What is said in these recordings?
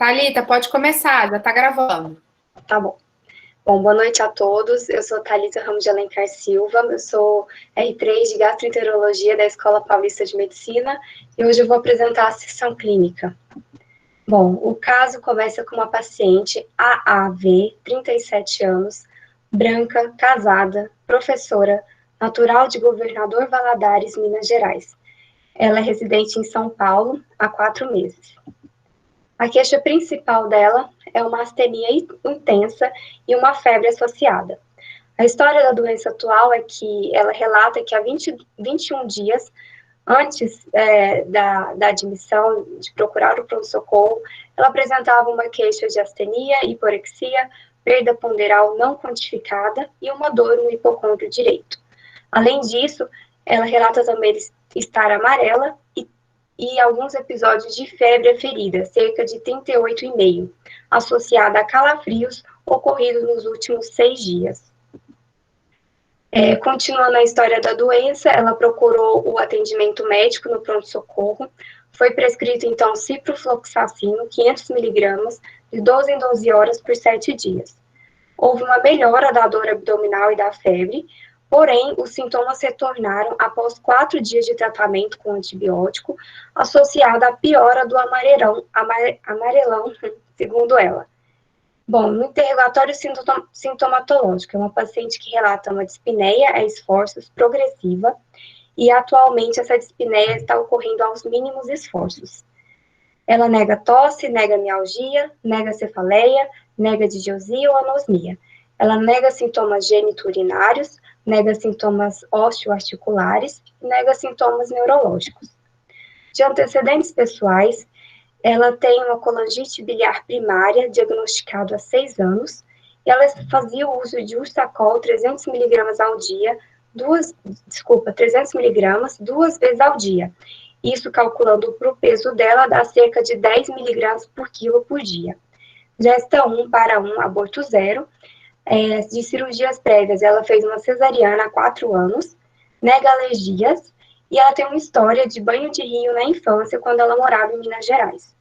Thalita, pode começar, já está gravando. Tá bom. Bom, boa noite a todos. Eu sou Thalita Ramos de Alencar Silva, eu sou R3 de Gastroenterologia da Escola Paulista de Medicina e hoje eu vou apresentar a sessão clínica. Bom, o caso começa com uma paciente AAV, 37 anos, branca, casada, professora, natural de Governador Valadares, Minas Gerais. Ela é residente em São Paulo há 4 meses. A queixa principal dela é uma astenia intensa e uma febre associada. A história da doença atual é que ela relata que há 21 dias antes da admissão, de procurar o pronto-socorro, ela apresentava uma queixa de astenia, hiporexia, perda ponderal não quantificada e uma dor no hipocôndrio direito. Além disso, ela relata também estar amarela e alguns episódios de febre aferida, cerca de 38,5, associada a calafrios ocorridos nos últimos 6 dias. Continuando a história da doença, ela procurou o atendimento médico no pronto-socorro, foi prescrito, então, ciprofloxacino, 500 mg, de 12 em 12 horas por 7 dias. Houve uma melhora da dor abdominal e da febre, porém, os sintomas retornaram após 4 dias de tratamento com antibiótico, associado à piora do amarelão, segundo ela. Bom, no interrogatório sintomatológico, é uma paciente que relata uma dispneia a esforços progressiva e, atualmente, essa dispneia está ocorrendo aos mínimos esforços. Ela nega tosse, nega mialgia, nega cefaleia, nega digiousia ou anosmia. Ela nega sintomas geniturinários, nega sintomas osteoarticulares e nega sintomas neurológicos. De antecedentes pessoais, ela tem uma colangite biliar primária, diagnosticado há 6 anos, e ela fazia o uso de Ustacol 300 mg ao dia, 300 mg 2 vezes ao dia. Isso, calculando para o peso dela, dá cerca de 10 mg por quilo por dia. Gesta 1 para 1, aborto 0. De cirurgias prévias, ela fez uma cesariana há 4 anos, nega alergias, e ela tem uma história de banho de rio na infância, quando ela morava em Minas Gerais.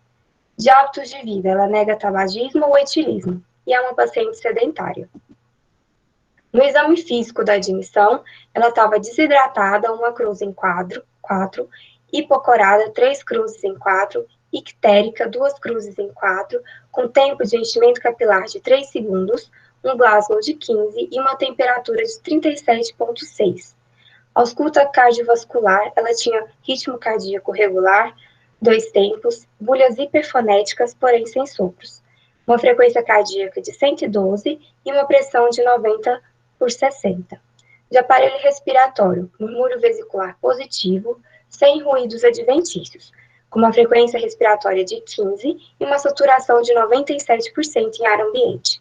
De hábitos de vida, ela nega tabagismo ou etilismo, e é uma paciente sedentária. No exame físico da admissão, ela estava desidratada, 1 cruz em 4, hipocorada, 3 cruzes em 4, ictérica, 2 cruzes em 4, com tempo de enchimento capilar de 3 segundos, um Glasgow de 15 e uma temperatura de 37,6. Ausculta cardiovascular, ela tinha ritmo cardíaco regular, 2 tempos, bulhas hiperfonéticas, porém sem sopros. Uma frequência cardíaca de 112 e uma pressão de 90 por 60. De aparelho respiratório, murmúrio vesicular positivo, sem ruídos adventícios, com uma frequência respiratória de 15 e uma saturação de 97% em ar ambiente.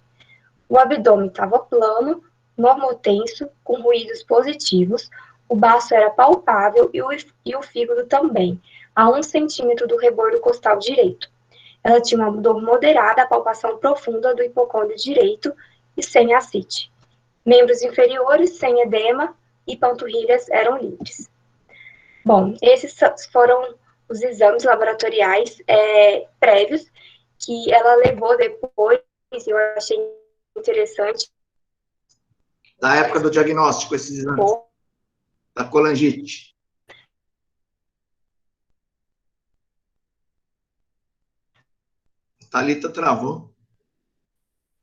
O abdômen estava plano, normotenso, com ruídos positivos, o baço era palpável e o fígado também, a 1 centímetro do rebordo costal direito. Ela tinha uma dor moderada, a palpação profunda do hipocôndrio direito e sem ascite. Membros inferiores sem edema e panturrilhas eram livres. Bom, esses foram os exames laboratoriais prévios que ela levou depois, e eu achei interessante. Da época do diagnóstico, esses exames. Da colangite. Thalita travou.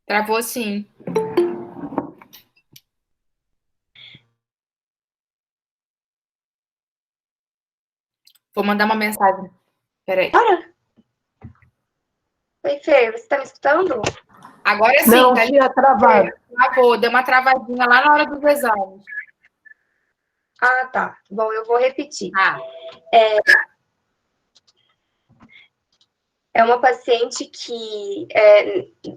Travou, sim. Vou mandar uma mensagem. Peraí. Oi, Fê, você está me escutando? Agora sim. Não, tinha travado. Travou, deu uma travadinha lá na hora dos exames. Ah, tá. Bom, eu vou repetir. É uma paciente que,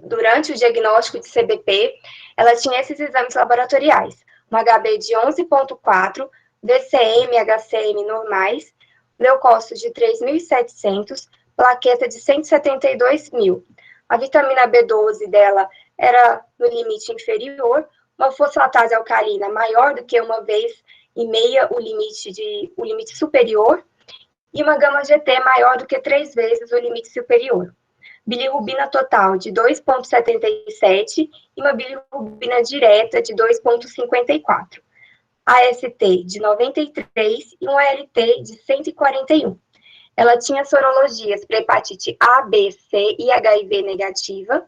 durante o diagnóstico de CBP, ela tinha esses exames laboratoriais. Um HB de 11,4, VCM, HCM normais, leucócitos de 3.700, plaqueta de 172.000. A vitamina B12 dela era no limite inferior, uma fosfatase alcalina maior do que 1,5 vezes o limite superior, e uma gama GT maior do que 3 vezes o limite superior. bilirrubina total de 2,77 e uma bilirrubina direta de 2,54. AST de 93 e um ALT de 141. Ela tinha sorologias para hepatite A, B, C e HIV negativa,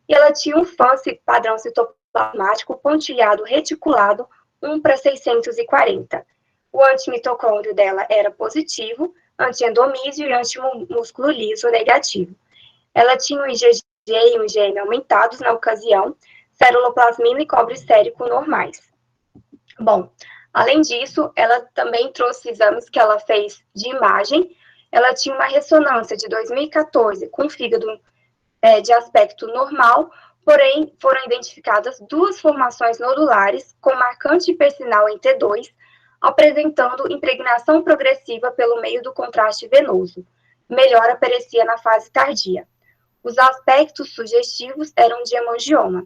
e ela tinha um FANS padrão citoplasmático pontilhado reticulado 1/640. O antimitocôndrio dela era positivo, antiendomísio e antimúsculo liso negativo. Ela tinha um IgG e um IgM aumentados na ocasião, ceruloplasmina e cobre sérico normais. Bom, além disso, ela também trouxe exames que ela fez de imagem. Ela tinha uma ressonância de 2014 com fígado de aspecto normal, porém foram identificadas 2 formações nodulares com marcante hipersinal em T2, apresentando impregnação progressiva pelo meio do contraste venoso. Melhora aparecia na fase tardia. Os aspectos sugestivos eram de hemangioma.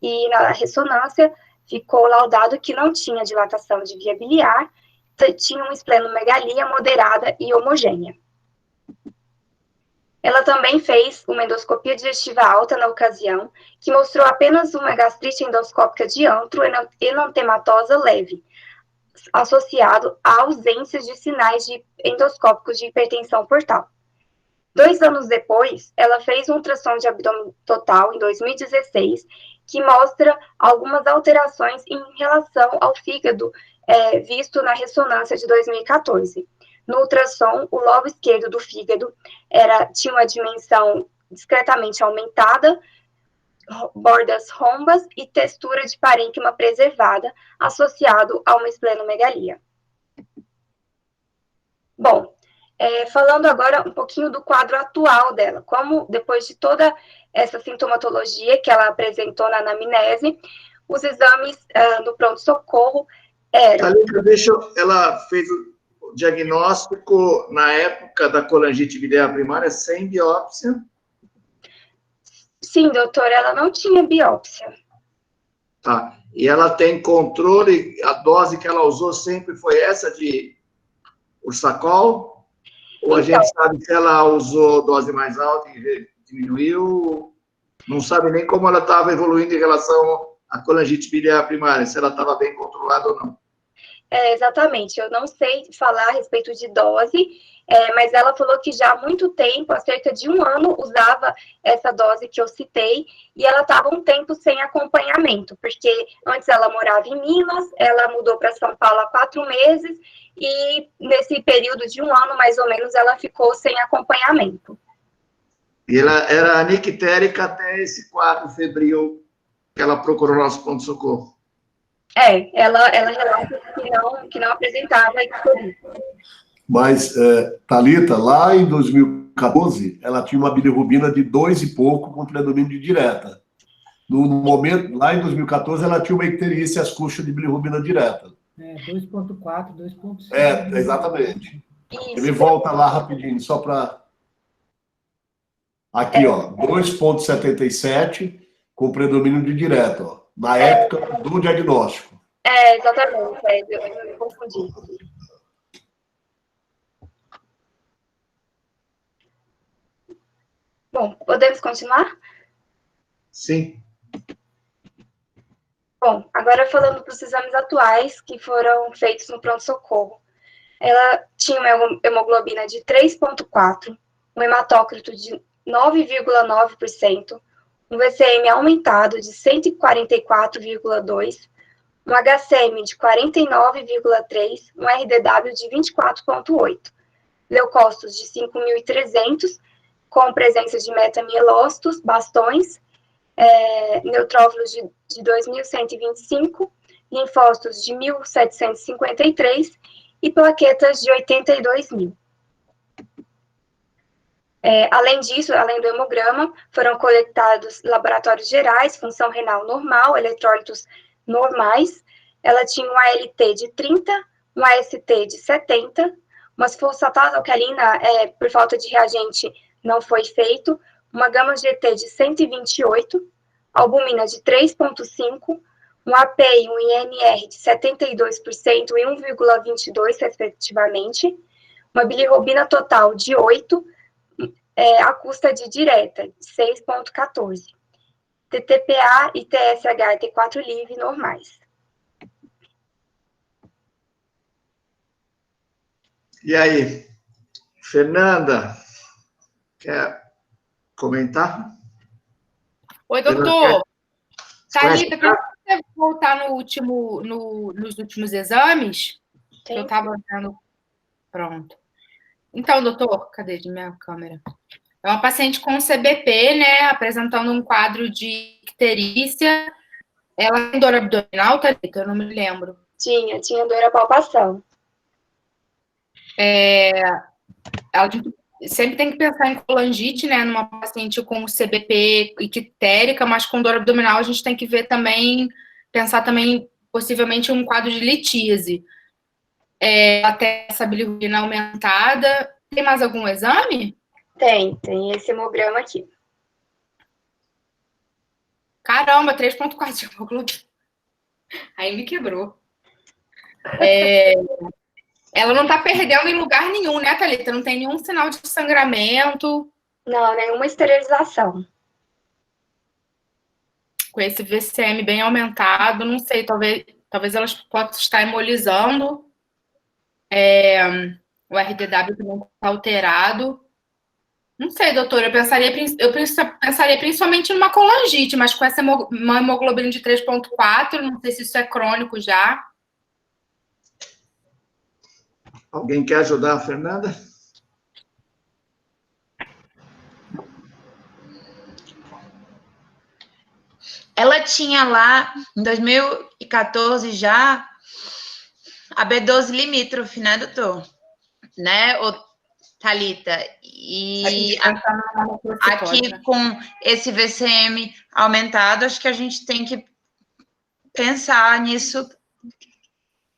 E na ressonância ficou laudado que não tinha dilatação de via biliar, tinha uma esplenomegalia moderada e homogênea. Ela também fez uma endoscopia digestiva alta na ocasião, que mostrou apenas uma gastrite endoscópica de antro enantematosa leve, associado à ausência de sinais endoscópicos de hipertensão portal. 2 anos depois, ela fez um ultrassom de abdômen total, em 2016, que mostra algumas alterações em relação ao fígado visto na ressonância de 2014. No ultrassom, o lobo esquerdo do fígado tinha uma dimensão discretamente aumentada, bordas rombas e textura de parênquima preservada, associado a uma esplenomegalia. Bom, falando agora um pouquinho do quadro atual dela, como depois de toda essa sintomatologia que ela apresentou na anamnese, os exames do pronto-socorro eram... Ela fez o diagnóstico na época da colangite biliar primária sem biópsia? Sim, doutora, ela não tinha biópsia. Tá, e ela tem controle, a dose que ela usou sempre foi essa de Ursacol? Ou a gente sabe se ela usou dose mais alta e diminuiu? Não sabe nem como ela estava evoluindo em relação à colangite biliar primária, se ela estava bem controlada ou não. Exatamente, eu não sei falar a respeito de dose, mas ela falou que já há muito tempo, há cerca de 1 ano, usava essa dose que eu citei, e ela estava um tempo sem acompanhamento, porque antes ela morava em Minas, ela mudou para São Paulo há 4 meses, e nesse período de 1 ano, mais ou menos, ela ficou sem acompanhamento. E ela era anictérica até esse quadro febril que ela procurou nosso pronto-socorro. Ela relata que não apresentava isso. Mas, Thalita, lá em 2014, ela tinha uma bilirrubina de 2 e pouco com predomínio de direta. No momento, lá em 2014, ela tinha uma icterícia ascústica de bilirrubina direta. 2,4, 2,5. Exatamente. Isso. Ele volta lá rapidinho, só para... Aqui, ó, 2,77 com predomínio de direta, ó, na época do diagnóstico. Exatamente, eu me confundi. Bom, podemos continuar? Sim. Bom, agora falando dos exames atuais que foram feitos no pronto-socorro. Ela tinha uma hemoglobina de 3,4, um hematócrito de 9,9%, um VCM aumentado de 144,2%, um HCM de 49,3%, um RDW de 24,8%, leucócitos de 5.300, com presença de metamielócitos, bastões, neutrófilos de 2.125, linfócitos de 1.753 e plaquetas de 82.000. Além disso, além do hemograma, foram coletados laboratórios gerais, função renal normal, eletrólitos normais. Ela tinha um ALT de 30, um AST de 70, uma fosfatase alcalina, por falta de reagente, não foi feito, uma gama-GT de 128, albumina de 3,5, um AP e um INR de 72% e 1,22, respectivamente, uma bilirrubina total de 8, a custa de direta, 6,14. TTPA e TSH T4 livre normais. E aí, Fernanda, quer comentar? Oi, doutor. Thalita, precisa você voltar nos últimos exames? Que eu estava vendo. Pronto. Então, doutor, cadê minha câmera? É uma paciente com CBP, né? Apresentando um quadro de icterícia. Ela tem dor abdominal, Thalita? Eu não me lembro. Tinha dor à palpação. Ela sempre tem que pensar em colangite, né? Numa paciente com CBP ictérica, mas com dor abdominal a gente tem que ver também, pensar também possivelmente um quadro de litíase. Ela tem essa bilirrubina aumentada. Tem mais algum exame? Tem esse hemograma aqui. Caramba, 3,4 de hemoglobina. Aí me quebrou. Ela não tá perdendo em lugar nenhum, né, Thalita? Não tem nenhum sinal de sangramento. Não, nenhuma esterilização. Com esse VCM bem aumentado, não sei, talvez elas possam estar hemolizando. O RDW também está alterado. Não sei, doutora, eu pensaria principalmente numa colangite, mas com essa hemoglobina de 3,4, não sei se isso é crônico já. Alguém quer ajudar a Fernanda? Ela tinha lá, em 2014 já, a B12 limítrofe, né, doutor? Né, Thalita? E aqui com esse VCM aumentado, acho que a gente tem que pensar nisso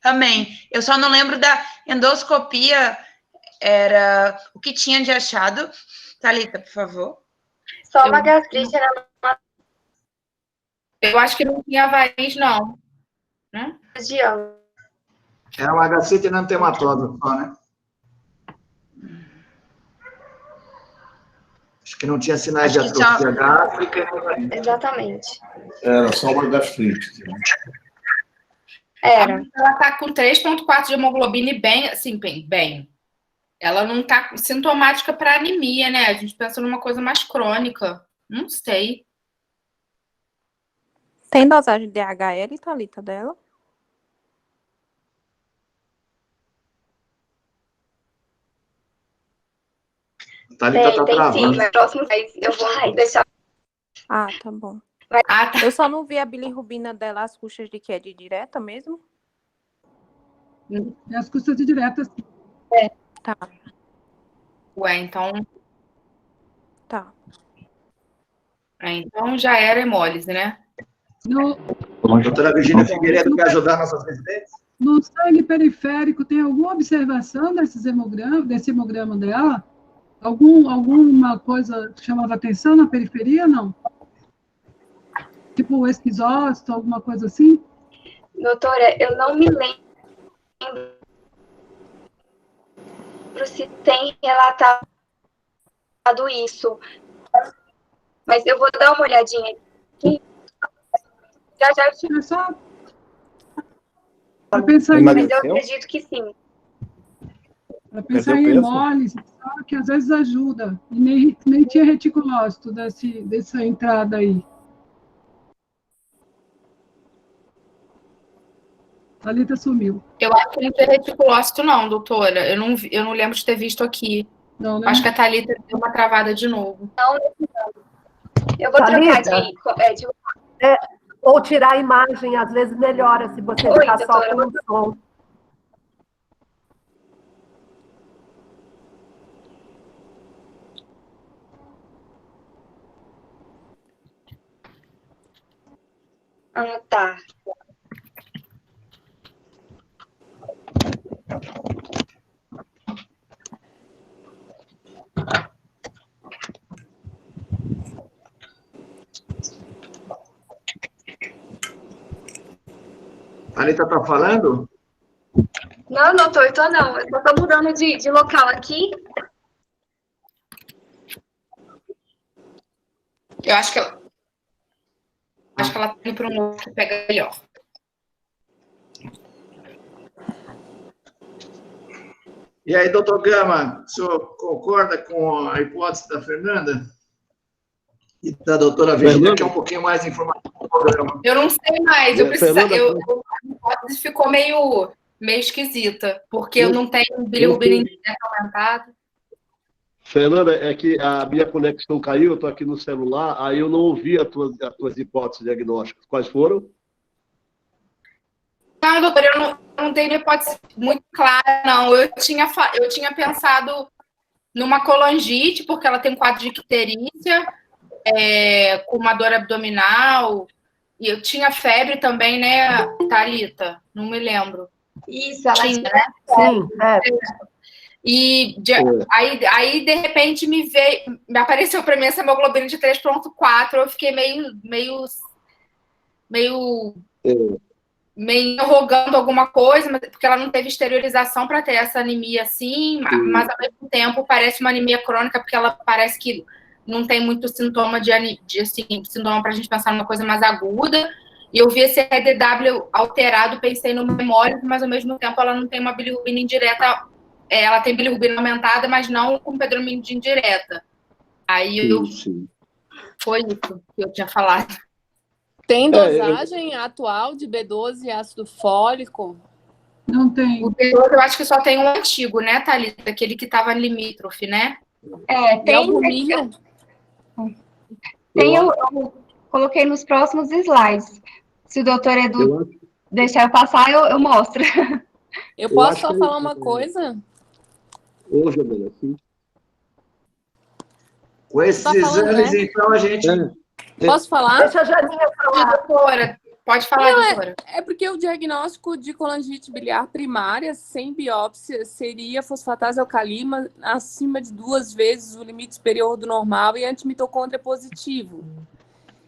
também. Eu só não lembro da endoscopia, era o que tinha de achado. Thalita, por favor. Só uma gastrite na Eu acho que não tinha variz, não. Né? região. É uma gastrite enantematosa só, né? Acho que não tinha sinais de atrofia gástrica. Exatamente. Era só uma gastrite. Era. Ela tá com 3,4 de hemoglobina e bem, assim, bem. Ela não tá sintomática para anemia, né? A gente pensa numa coisa mais crônica. Não sei. Tem dosagem de DHL, Thalita, dela? Thalita tá Tem travando. sim, mas próximo mês eu vou deixar. Ah, tá bom. Ah, tá. Eu só não vi a bilirrubina dela, as custas de que é de direta mesmo? E as custas de diretas. Tá, Ué, então tá. então já era hemólise, né? A doutora Virgínia Figueiredo quer ajudar nossas residentes? No sangue periférico, tem alguma observação desse hemograma dela? Alguma coisa que chamava atenção na periferia, não? Tipo o esquizócito, alguma coisa assim? Doutora, eu não me lembro se tem relatado isso. Mas eu vou dar uma olhadinha aqui. Já É só para pensar em, mas eu acredito que sim. para pensar em hemólise, só que às vezes ajuda. E nem tinha reticulócito dessa entrada aí. A Thalita sumiu. Eu acho que não tem reticulócito, não, doutora. Eu não lembro de ter visto aqui. Não, né? Acho que a Thalita deu uma travada de novo. Eu vou trocar de ou tirar a imagem, às vezes melhora se você ficar só com o som. Ah, tá. A Anitta está falando? Não, doutor, tô não. Eu só tô mudando de local aqui. Eu acho que ela tá indo para um outro que pega melhor. E aí, doutor Gama, o senhor concorda com a hipótese da Fernanda? E da doutora Virginia, que é um pouquinho mais de informação do programa. Eu não sei mais, a hipótese ficou meio esquisita, porque eu não tenho bilirrubina indireta aumentada. Fernanda, é que a minha conexão caiu, eu estou aqui no celular, aí eu não ouvi as tuas hipóteses diagnósticas. Quais foram? Não, doutor, eu não tenho hipótese muito clara, não. Eu tinha pensado numa colangite, porque ela tem um quadro de icterícia, com uma dor abdominal, e eu tinha febre também, né, Thalita? Não me lembro. Isso, ela tinha, né? Sim, E aí, de repente, me apareceu para mim essa hemoglobina de 3,4, eu fiquei meio rogando alguma coisa, porque ela não teve exteriorização para ter essa anemia assim, mas ao mesmo tempo parece uma anemia crônica, porque ela parece que não tem muito sintoma sintoma para a gente pensar numa coisa mais aguda. E eu vi esse RDW alterado, pensei no hemólise, mas ao mesmo tempo ela não tem uma bilirrubina indireta, ela tem bilirrubina aumentada, mas não com pedramina indireta. Aí foi isso que eu tinha falado. Tem dosagem atual de B12 e ácido fólico? Não tem. O B12 eu acho que só tem um antigo, né, Thalita? Aquele que estava limítrofe, né? Tem. Eu coloquei nos próximos slides. Se o doutor Edu deixar eu passar, eu mostro. Eu posso só falar uma coisa? Ô, Jamila, sim. Com esses exames, então, a gente... Posso falar? Deixa a Janinha falar. Doutora, pode falar, doutora. É porque o diagnóstico de colangite biliar primária sem biópsia seria fosfatase alcalina acima de 2 vezes o limite superior do normal e antimitocôndria positivo.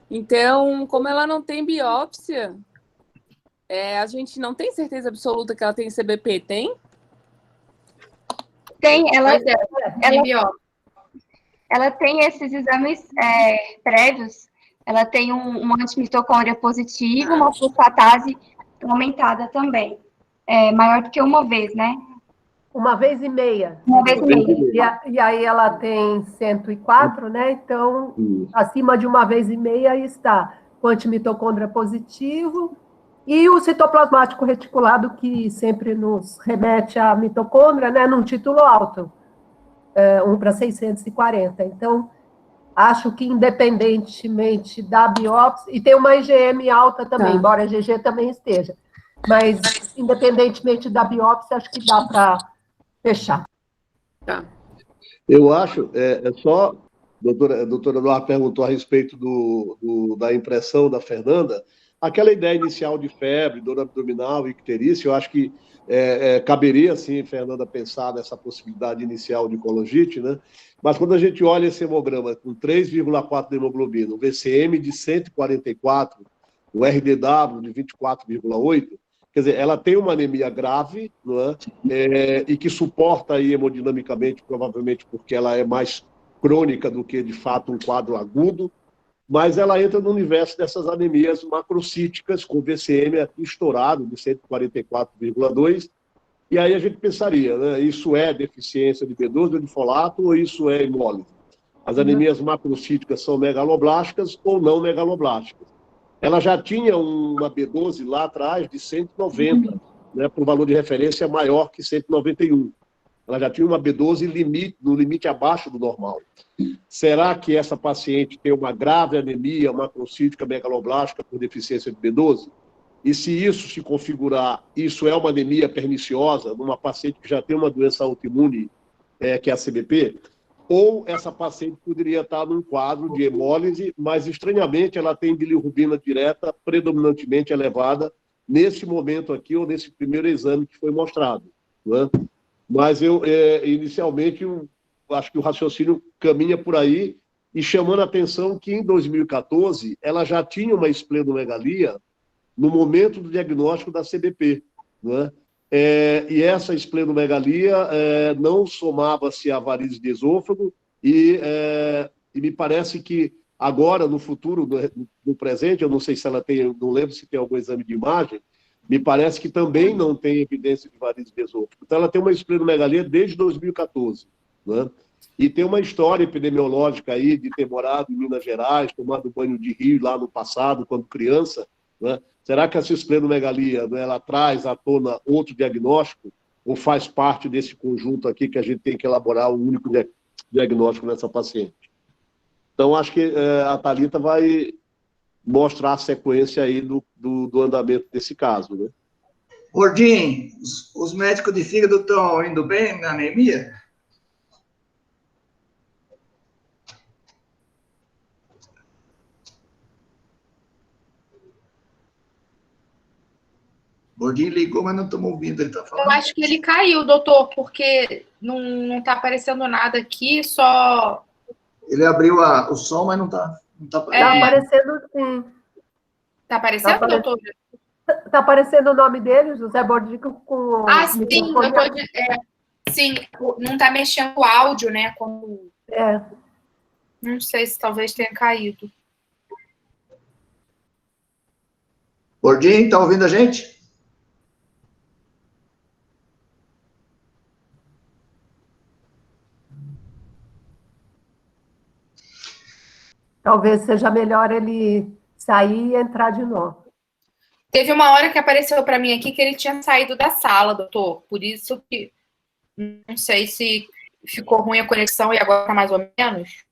Então, como ela não tem biópsia, a gente não tem certeza absoluta que ela tem CBP, tem? Tem, ela tem esses exames prévios. Ela tem um antimitocôndria positivo, uma fosfatase aumentada também. Maior do que uma vez, né? 1,5 vezes. 1,5 vezes. E aí ela tem 104, né? Então, acima de 1,5 vezes está com antimitocôndria positivo e o citoplasmático reticulado, que sempre nos remete à mitocôndria, né? Num título alto, 1/640. Então, acho que independentemente da biópsia, e tem uma IgM alta também, embora a GG também esteja, mas independentemente da biópsia, acho que dá para fechar. Tá. Eu acho, só, a doutora Eduardo perguntou a respeito da impressão da Fernanda, aquela ideia inicial de febre, dor abdominal, icterícia, eu acho que caberia, sim, Fernanda, pensar nessa possibilidade inicial de colangite, né? Mas quando a gente olha esse hemograma com 3,4 de hemoglobina, o VCM de 144, o RDW de 24,8, quer dizer, ela tem uma anemia grave, não é? E que suporta aí hemodinamicamente, provavelmente porque ela é mais crônica do que, de fato, um quadro agudo, mas ela entra no universo dessas anemias macrocíticas, com VCM aqui estourado, de 144,2, e aí a gente pensaria, né, isso é deficiência de B12 ou de folato, ou isso é hemólise? As anemias macrocíticas são megaloblásticas ou não megaloblásticas. Ela já tinha uma B12 lá atrás de 190, né, por valor de referência maior que 191. Ela já tinha uma B12 no limite abaixo do normal. Será que essa paciente tem uma grave anemia macrocítica megaloblástica por deficiência de B12? E se isso se configurar, isso é uma anemia perniciosa numa paciente que já tem uma doença autoimune, que é a CBP? Ou essa paciente poderia estar num quadro de hemólise, mas estranhamente ela tem bilirrubina direta predominantemente elevada nesse momento aqui, ou nesse primeiro exame que foi mostrado, né? Mas eu, inicialmente, acho que o raciocínio caminha por aí, e chamando a atenção que em 2014 ela já tinha uma esplenomegalia no momento do diagnóstico da CBP, né? E essa esplenomegalia não somava-se a varizes de esôfago, e me parece que Agora, no futuro, no presente, eu não sei se ela tem, eu não lembro se tem algum exame de imagem, me parece que também não tem evidência de varizes esofágicas. Então, ela tem uma esplenomegalia desde 2014, né? E tem uma história epidemiológica aí de ter morado em Minas Gerais, tomado banho de rio lá no passado, quando criança, né? Será que essa esplenomegalia, né, ela traz à tona outro diagnóstico ou faz parte desse conjunto aqui que a gente tem que elaborar um único diagnóstico nessa paciente? Então, acho que a Thalita vai mostrar a sequência aí do andamento desse caso, né? Gordinho, os médicos de fígado estão indo bem na anemia? Gordinho ligou, mas não estamos ouvindo, ele está falando. Eu acho que ele caiu, doutor, porque não está aparecendo nada aqui, só... Ele abriu o som, mas não está aparecendo. Está aparecendo, sim. Está aparecendo, doutor? Está aparecendo o nome dele, José Bordico, com sim, sim, não está mexendo o áudio, né? Como... Não sei se talvez tenha caído. Gordinho, está ouvindo a gente? Talvez seja melhor ele sair e entrar de novo. Teve uma hora que apareceu para mim aqui que ele tinha saído da sala, doutor. Por isso que não sei se ficou ruim a conexão e agora está mais ou menos.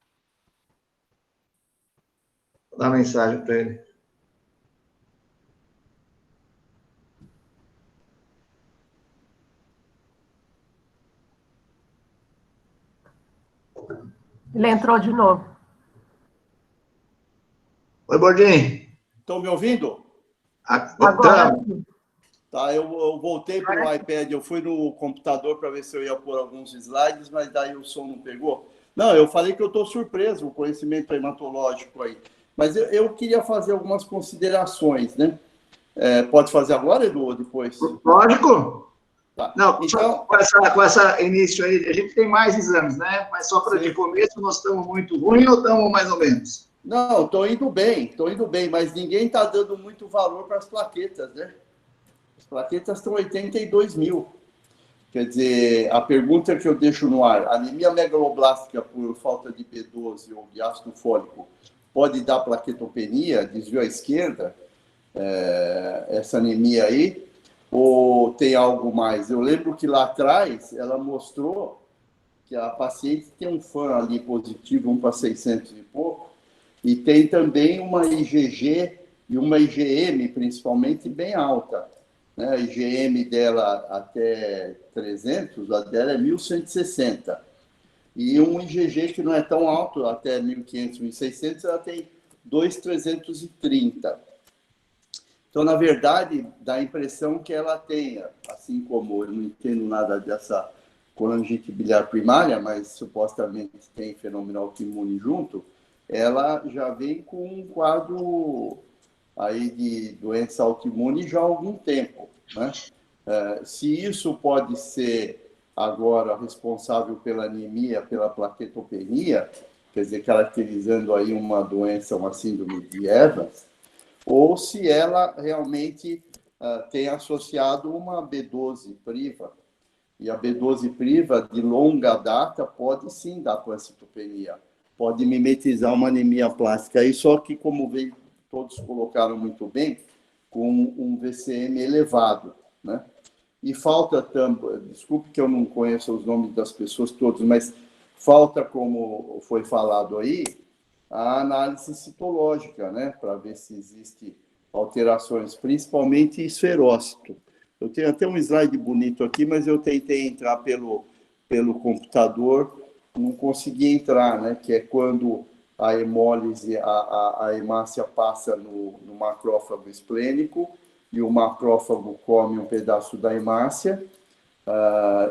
Vou dar mensagem para ele. Ele entrou de novo. Oi, Bordinho. Estão me ouvindo? Agora sim. Tá, eu voltei para o iPad, eu fui no computador para ver se eu ia pôr alguns slides, mas daí o som não pegou. Não, eu falei que eu estou surpreso com o conhecimento hematológico aí. Mas eu queria fazer algumas considerações, né? Pode fazer agora, Edu, ou depois? Lógico. Tá. Não, então, com essa início aí, a gente tem mais exames, né? Mas só para de começo, nós estamos muito ruim ou estamos mais ou menos? Não, estou indo bem, mas ninguém está dando muito valor para as plaquetas, né? As plaquetas estão 82 mil. Quer dizer, a pergunta que eu deixo no ar, anemia megaloblástica por falta de B12 ou de ácido fólico pode dar plaquetopenia, desvio à esquerda, essa anemia aí, ou tem algo mais? Eu lembro que lá atrás ela mostrou que a paciente tem um FAN ali positivo, 1/600 e pouco, e tem também uma IgG e uma IgM, principalmente, bem alta. Né? A IgM dela até 300, a dela é 1.160. E um IgG que não é tão alto, até 1.500, 1.600, ela tem 2.330. Então, na verdade, dá a impressão que ela tenha, assim como eu não entendo nada dessa colangite biliar primária, mas supostamente tem fenômeno autoimune junto, ela já vem com um quadro aí de doença autoimune já há algum tempo, né? Se isso pode ser agora responsável pela anemia, pela plaquetopenia, quer dizer, caracterizando aí uma doença, uma síndrome de Evans, ou se ela realmente tem associado uma B12 priva. E a B12 priva, de longa data, pode sim dar pancitopenia, pode mimetizar uma anemia plástica. Aí, só que, como todos colocaram muito bem, com um VCM elevado, né? E falta também, desculpe que eu não conheço os nomes das pessoas todos, mas falta, como foi falado aí, a análise citológica, né? Para ver se existe alterações, principalmente esferócito. Eu tenho até um slide bonito aqui, mas eu tentei entrar pelo computador, não consegui entrar, né? Que é quando a hemólise, a hemácia passa no macrófago esplênico e o macrófago come um pedaço da hemácia,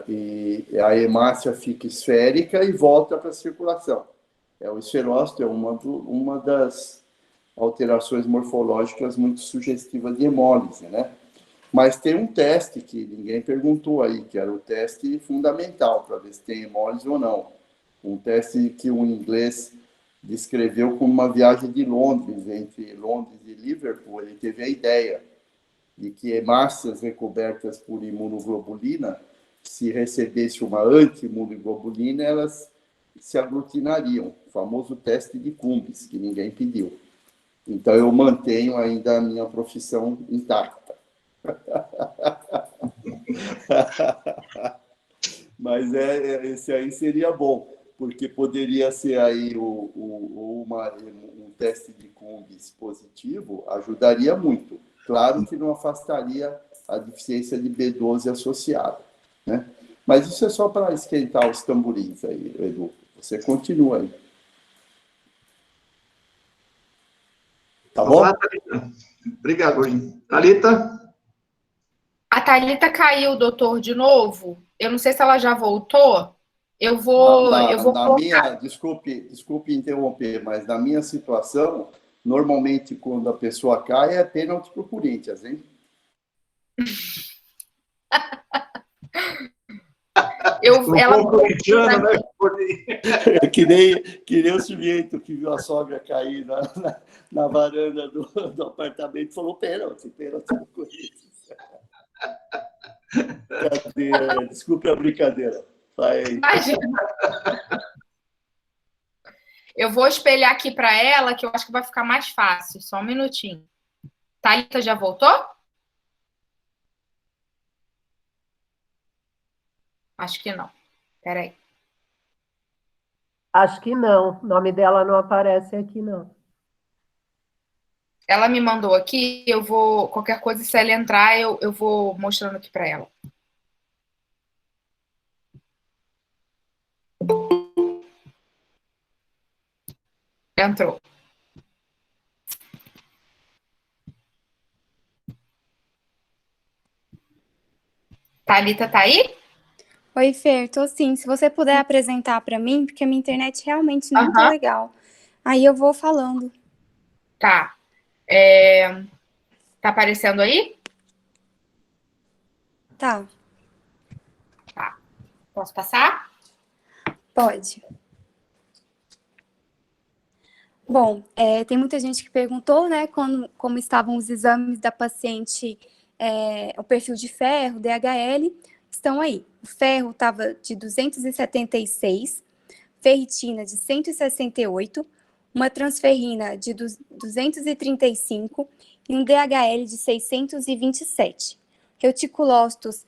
e a hemácia fica esférica e volta para a circulação. O esferócito é uma das alterações morfológicas muito sugestivas de hemólise, né? Mas tem um teste que ninguém perguntou aí, que era o teste fundamental para ver se tem hemólise ou não. Um teste que o inglês descreveu como uma viagem de Londres, entre Londres e Liverpool. Ele teve a ideia de que hemácias recobertas por imunoglobulina, se recebesse uma anti-imunoglobulina, elas se aglutinariam, o famoso teste de Cumbis, que ninguém pediu. Então, eu mantenho ainda a minha profissão intacta. Mas esse aí seria bom, porque poderia ser aí um teste de Cumbis positivo, ajudaria muito. Claro que não afastaria a deficiência de B12 associada, né? Mas isso é só para esquentar os tamborins aí, Edu. Você continua aí. Tá bom? Obrigado, Thalita? A Thalita caiu, doutor, de novo. Eu não sei se ela já voltou. Eu vou colocar. Desculpe interromper, mas na minha situação, normalmente quando a pessoa cai é pênalti pro Corinthians, hein? É que nem o sujeito que viu a sogra cair na varanda do apartamento e falou pênalti pro Corinthians. Desculpe a brincadeira. Imagina. Eu vou espelhar aqui para ela, que eu acho que vai ficar mais fácil. Só um minutinho. Thalita já voltou? Acho que não. Espera aí. Acho que não. O nome dela não aparece aqui, não. Ela me mandou aqui, eu vou... Qualquer coisa, se ela entrar, eu vou mostrando aqui para ela. Entrou. Thalita tá aí? Oi, Fer, tô sim. Se você puder apresentar para mim, porque a minha internet realmente não tá legal. Aí eu vou falando. Tá. Tá aparecendo aí? Tá. Tá. Posso passar? Pode. Bom, tem muita gente que perguntou, né, como estavam os exames da paciente, o perfil de ferro, DHL, estão aí. O ferro estava de 276, ferritina de 168, uma transferrina de 235 e um DHL de 627. Reticulócitos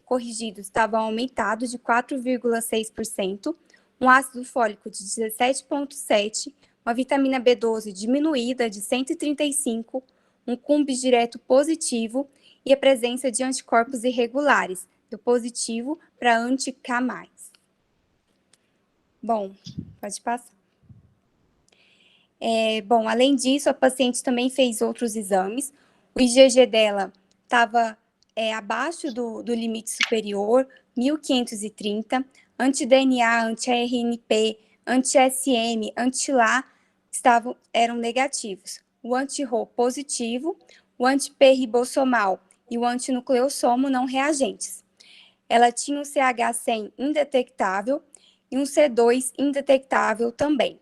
corrigidos estavam aumentados de 4,6%, um ácido fólico de 17,7%, uma vitamina B12 diminuída de 135, um Cumbis direto positivo e a presença de anticorpos irregulares, do positivo para anti-K+. Bom, pode passar. Bom, além disso, a paciente também fez outros exames. O IgG dela estava abaixo do limite superior, 1530, anti-DNA, anti-RNP, anti-SM, anti-LA eram negativos. O anti-Rho positivo, o anti-P-ribossomal e o antinucleossomo não reagentes. Ela tinha um CH100 indetectável e um C2 indetectável também.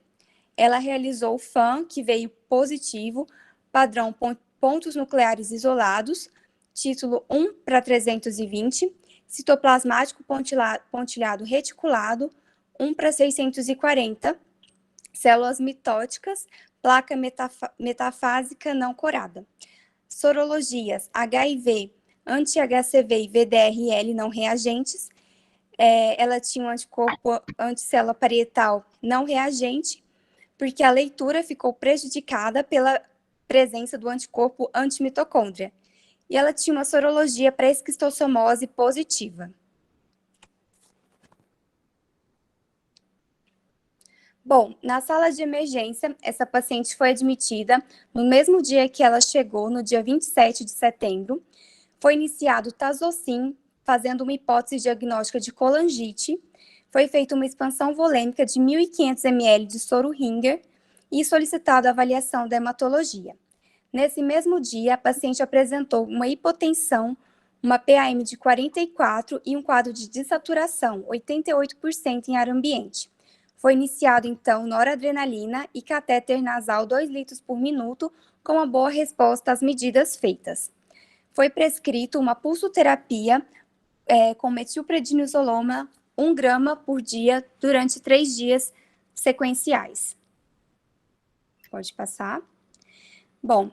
Ela realizou o FAM, que veio positivo, padrão pontos nucleares isolados, título 1/320, citoplasmático pontilhado reticulado, 1/640, células mitóticas, placa metafásica não corada. Sorologias HIV, anti-HCV e VDRL não reagentes. Ela tinha um anticorpo anticélula parietal não reagente, porque a leitura ficou prejudicada pela presença do anticorpo antimitocôndria. E ela tinha uma sorologia para esquistossomose positiva. Bom, na sala de emergência, essa paciente foi admitida no mesmo dia que ela chegou, no dia 27 de setembro. Foi iniciado Tazocin, fazendo uma hipótese diagnóstica de colangite. Foi feita uma expansão volêmica de 1.500 ml de soro Ringer e solicitada a avaliação da hematologia. Nesse mesmo dia, a paciente apresentou uma hipotensão, uma PAM de 44 e um quadro de dessaturação, 88% em ar ambiente. Foi iniciado, então, noradrenalina e catéter nasal 2 litros por minuto, com uma boa resposta às medidas feitas. Foi prescrito uma pulsoterapia com metilprednisolona 1 grama por dia durante 3 dias sequenciais. Pode passar. Bom,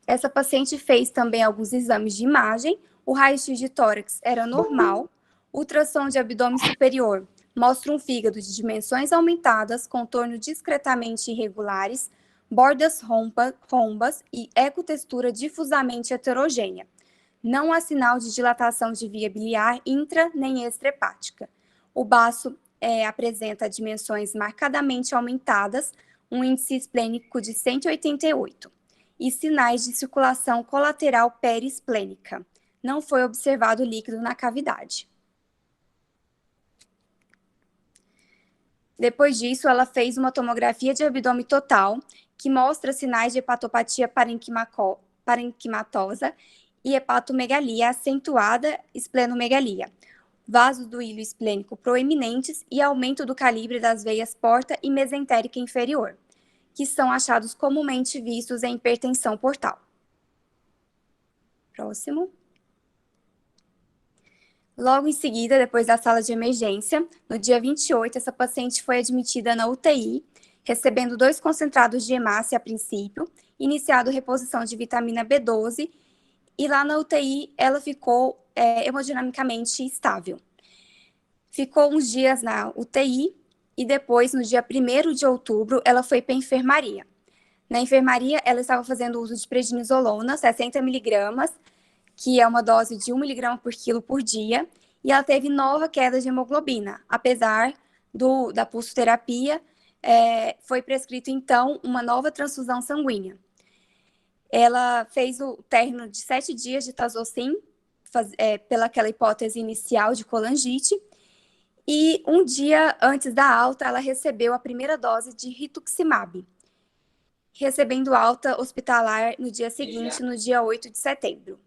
essa paciente fez também alguns exames de imagem. O raio-x de tórax era normal. Ultrassom de abdômen superior mostra um fígado de dimensões aumentadas, contorno discretamente irregulares, bordas rombas e ecotextura difusamente heterogênea. Não há sinal de dilatação de via biliar intra nem extrahepática. O baço apresenta dimensões marcadamente aumentadas, um índice esplênico de 188 e sinais de circulação colateral periesplênica. Não foi observado líquido na cavidade. Depois disso, ela fez uma tomografia de abdômen total, que mostra sinais de hepatopatia parenquimatosa e hepatomegalia acentuada, esplenomegalia, vasos do hilo esplênico proeminentes e aumento do calibre das veias porta e mesentérica inferior, que são achados comumente vistos em hipertensão portal. Próximo. Logo em seguida, depois da sala de emergência, no dia 28, essa paciente foi admitida na UTI, recebendo 2 concentrados de hemácia a princípio, iniciado reposição de vitamina B12, e lá na UTI ela ficou hemodinamicamente estável. Ficou uns dias na UTI e depois, no dia 1º de outubro, ela foi para a enfermaria. Na enfermaria, ela estava fazendo uso de prednisolona, 60 mg, que é uma dose de 1 mg por quilo por dia, e ela teve nova queda de hemoglobina. Apesar da pulsoterapia, foi prescrito, então, uma nova transfusão sanguínea. Ela fez o término de 7 dias de tazocin, pelaquela hipótese inicial de colangite, e um dia antes da alta, ela recebeu a primeira dose de rituximab, recebendo alta hospitalar no dia seguinte, no dia 8 de setembro.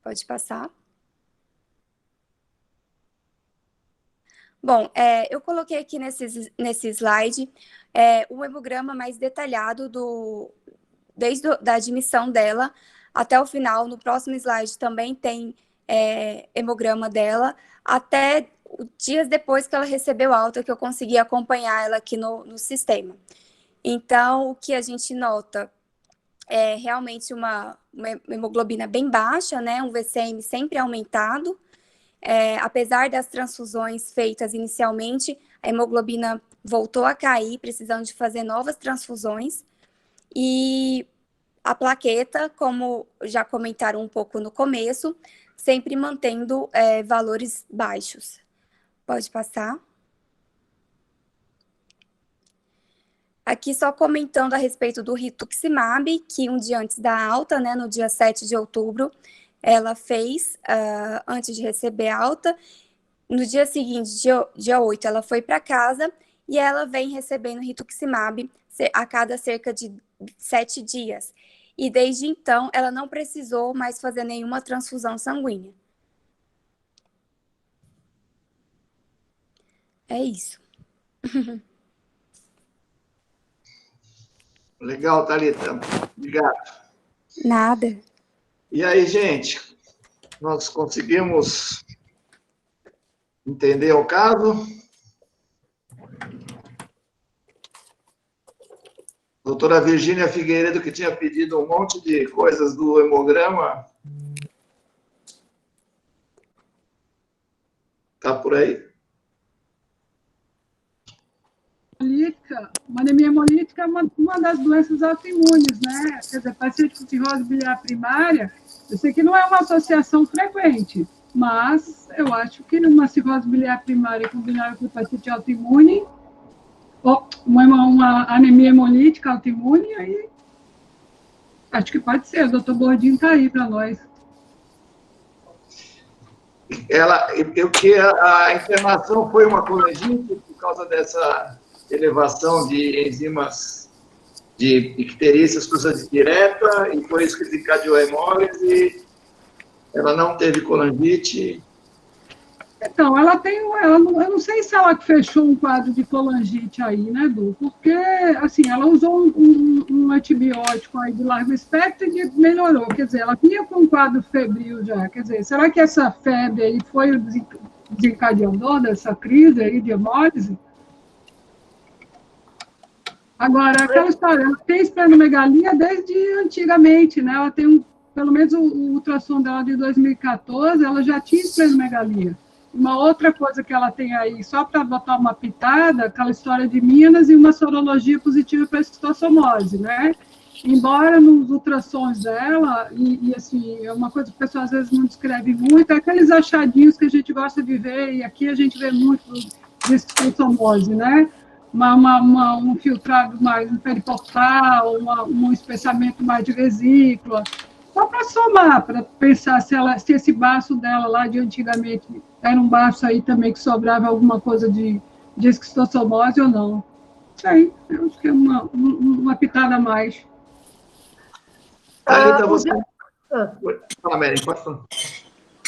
Pode passar. Bom, eu coloquei aqui nesse slide o hemograma mais detalhado desde a admissão dela até o final. No próximo slide também tem hemograma dela, até dias depois que ela recebeu alta, que eu consegui acompanhar ela aqui no sistema. Então, o que a gente nota é realmente uma hemoglobina bem baixa, né? Um VCM sempre aumentado. Apesar das transfusões feitas inicialmente, a hemoglobina voltou a cair, precisando de fazer novas transfusões. E a plaqueta, como já comentaram um pouco no começo, sempre mantendo valores baixos. Pode passar. Aqui só comentando a respeito do rituximab, que um dia antes da alta, né, no dia 7 de outubro, ela fez, antes de receber alta. No dia seguinte, dia 8, ela foi para casa e ela vem recebendo rituximab a cada cerca de 7 dias. E desde então, ela não precisou mais fazer nenhuma transfusão sanguínea. É isso. Legal, Thalita. Obrigado. Nada. E aí, gente, nós conseguimos entender o caso? Doutora Virgínia Figueiredo, que tinha pedido um monte de coisas do hemograma. Está por aí? Uma anemia hemolítica é uma das doenças autoimunes, né? Quer dizer, paciente com cirrose biliar primária, eu sei que não é uma associação frequente, mas eu acho que uma cirrose biliar primária combinada com paciente autoimune, ou uma anemia hemolítica autoimune, aí acho que pode ser. O doutor Bordinho está aí para nós. A internação foi uma colangite por causa dessa elevação de enzimas de icterícias cruzadas direta, e por isso que desencadeou a hemólise. Ela não teve colangite. Então, ela tem, eu não sei se ela fechou um quadro de colangite aí, né, Du? Porque, assim, ela usou um antibiótico aí de largo espectro e melhorou, quer dizer, ela vinha com um quadro febril já, quer dizer, será que essa febre aí foi o desencadeador dessa crise aí de hemólise? Agora, aquela história, ela tem esplenomegalia desde antigamente, né? Ela tem, pelo menos o ultrassom dela de 2014, ela já tinha esplenomegalia. Uma outra coisa que ela tem aí, só para botar uma pitada, aquela história de Minas e uma sorologia positiva para esquistossomose, né? Embora nos ultrassons dela, e assim, é uma coisa que o pessoal às vezes não descreve muito, é aqueles achadinhos que a gente gosta de ver, e aqui a gente vê muito de esquistossomose, né? Um filtrado mais um periportal, um espessamento mais de vesícula, só para somar, para pensar se esse baço dela lá de antigamente era um baço aí também que sobrava alguma coisa de esquistossomose ou não. Isso aí, eu acho que é uma pitada a mais. Thalita, você... Fala, Mary, pode falar.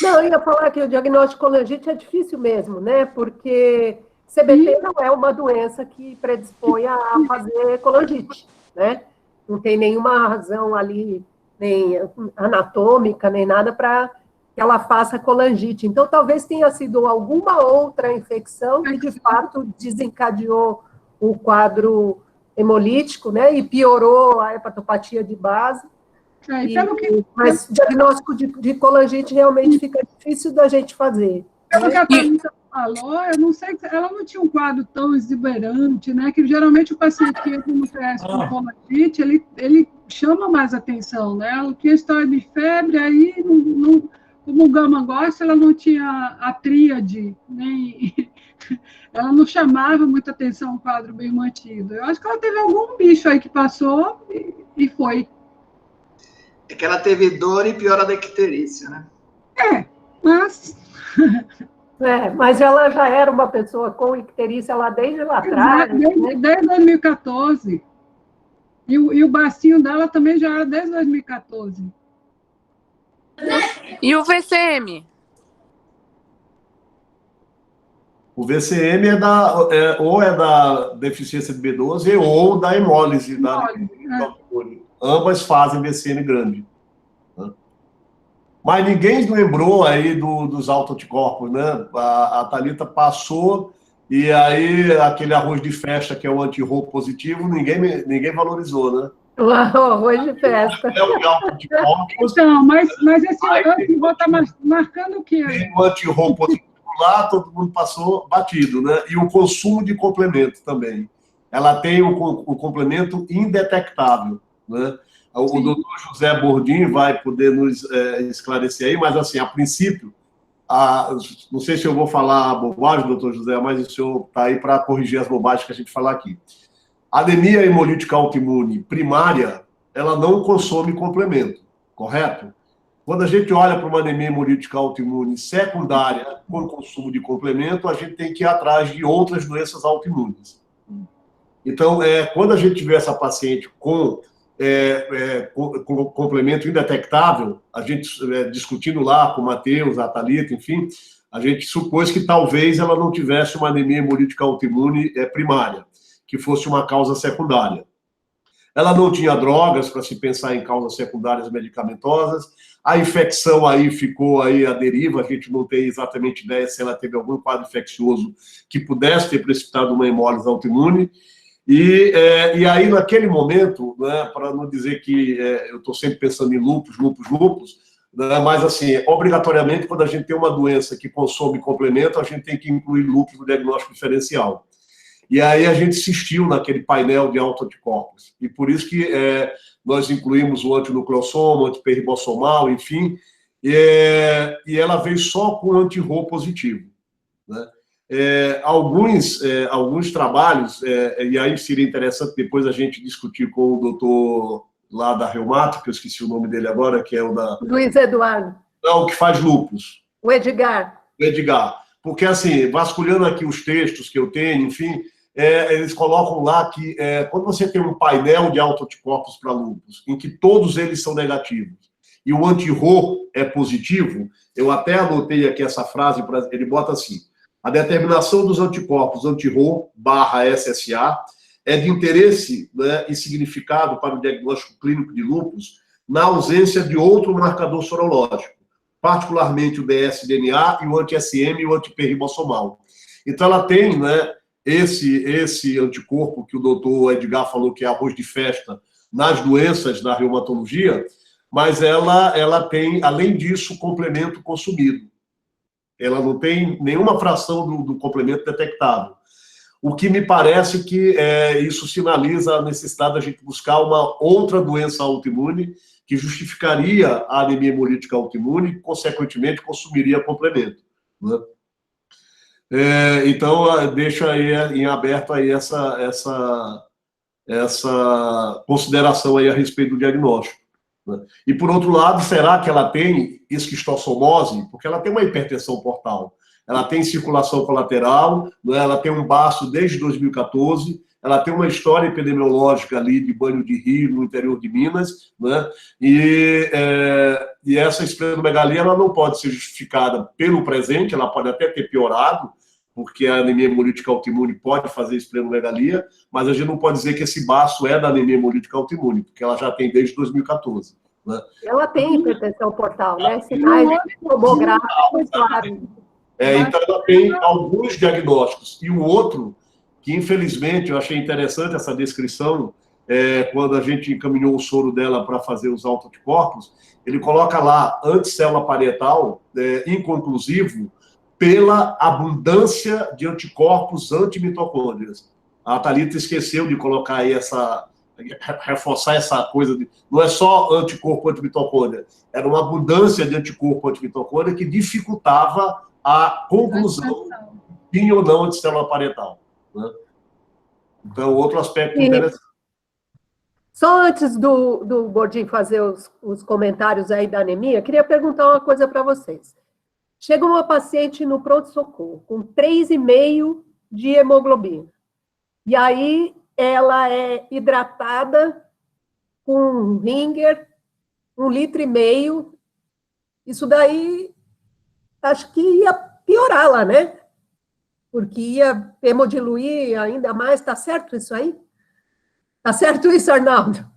Não, eu ia falar que o diagnóstico de colangite é difícil mesmo, né? Porque CBT não é uma doença que predispõe a fazer colangite, né? Não tem nenhuma razão ali, nem anatômica, nem nada para que ela faça colangite. Então, talvez tenha sido alguma outra infecção que, de fato, desencadeou o quadro hemolítico, né? E piorou a hepatopatia de base. Mas o diagnóstico de colangite realmente fica difícil da gente fazer. Pelo que a Thalita falou, eu não sei, ela não tinha um quadro tão exuberante, né? Que geralmente o paciente que entra no PS com colangite, ele chama mais atenção, né? Ela tinha história de febre, aí, como o Gama gosta, ela não tinha a tríade, nem... Ela não chamava muita atenção um quadro bem mantido. Eu acho que ela teve algum bicho aí que passou e foi. É que ela teve dor e piora da icterícia, né? Mas... mas ela já era uma pessoa com icterícia lá desde lá atrás. Desde 2014. E o bacinho dela também já era desde 2014. E o VCM? O VCM ou é da deficiência de B12 ou da hemólise. Ambas fazem VCM grande. Né? Mas ninguém lembrou aí dos autoanticorpos, né? A Thalita passou e aí aquele arroz de festa, que é o anti-RO positivo, ninguém valorizou, né? O arroz de festa. É o de autoanticorpos. Então, mas esse anti-RO está marcando o quê? Tem o anti-RO positivo lá, todo mundo passou batido, né? E o consumo de complemento também. Ela tem o complemento indetectável, né? O doutor José Bordim vai poder nos esclarecer aí, mas, assim, a princípio, não sei se eu vou falar bobagem, doutor José, mas o senhor está aí para corrigir as bobagens que a gente fala aqui. A anemia hemolítica autoimune primária, ela não consome complemento, correto? Quando a gente olha para uma anemia hemolítica autoimune secundária com consumo de complemento, a gente tem que ir atrás de outras doenças autoimunes. Então, quando a gente tiver essa paciente com complemento indetectável, a gente discutindo lá com o Matheus, a Thalita, enfim, a gente supôs que talvez ela não tivesse uma anemia hemolítica autoimune primária, que fosse uma causa secundária. Ela não tinha drogas para se pensar em causas secundárias medicamentosas, a infecção aí ficou aí à deriva, a gente não tem exatamente ideia se ela teve algum quadro infeccioso que pudesse ter precipitado uma hemólise autoimune. E aí, naquele momento, né, para não dizer que eu estou sempre pensando em lúpus, né, mas, assim, obrigatoriamente, quando a gente tem uma doença que consome complemento, a gente tem que incluir lúpus no diagnóstico diferencial. E aí a gente insistiu naquele painel de autoanticorpos. E por isso que nós incluímos o antinucleossomo, o antiperribossomal, enfim, e ela veio só com anti-RO positivo, né? Alguns trabalhos, e aí seria interessante depois a gente discutir com o doutor lá da Reumato, que eu esqueci o nome dele agora, que é o da... Luiz Eduardo. Não, o que faz lúpus. O Edgar. Porque, assim, vasculhando aqui os textos que eu tenho, enfim, eles colocam lá que quando você tem um painel de autoanticorpos para lúpus, em que todos eles são negativos, e o anti-RO é positivo, eu até anotei aqui essa frase, ele bota assim: a determinação dos anticorpos anti-RO/SSA é de interesse, né, e significado para o diagnóstico clínico de lúpus na ausência de outro marcador sorológico, particularmente o dsDNA e o anti-SM e o anti-P-ribossomal. Então, ela tem, né, esse anticorpo que o doutor Edgar falou que é arroz de festa nas doenças da reumatologia, mas ela tem, além disso, complemento consumido. Ela não tem nenhuma fração do complemento detectável. O que me parece que isso sinaliza a necessidade da gente buscar uma outra doença autoimune que justificaria a anemia hemolítica autoimune e, consequentemente, consumiria complemento, né? Então, deixa aí em aberto aí essa consideração aí a respeito do diagnóstico, né? E, por outro lado, será que ela tem esquistossomose? Porque ela tem uma hipertensão portal, ela tem circulação colateral, né? Ela tem um baço desde 2014, ela tem uma história epidemiológica ali de banho de rio no interior de Minas, né? E essa esplenomegalia ela não pode ser justificada pelo presente, ela pode até ter piorado, porque a anemia hemolítica autoimune pode fazer esplenomegalia, mas a gente não pode dizer que esse baço é da anemia hemolítica autoimune, porque ela já tem desde 2014. Né? Ela tem hipertensão portal, né? Sinais tomográficos, claro. Então, ela tem alguns diagnósticos. E o outro, que infelizmente eu achei interessante essa descrição, quando a gente encaminhou o soro dela para fazer os autoanticorpos, ele coloca lá, anticélula parietal, inconclusivo, pela abundância de anticorpos antimitocôndrias. A Thalita esqueceu de colocar aí reforçar essa coisa, não é só anticorpo antimitocôndria, era uma abundância de anticorpo antimitocôndria que dificultava a conclusão de tinha ou não anticélula parietal, né? Então, outro aspecto interessante. Só antes do Gordinho fazer os comentários aí da anemia, queria perguntar uma coisa para vocês. Chega uma paciente no pronto-socorro com 3,5 de hemoglobina. E aí ela é hidratada com um Ringer, 1,5 litro. Isso daí, acho que ia piorar lá, né? Porque ia hemodiluir ainda mais. Tá certo isso aí? Tá certo isso, Arnaldo?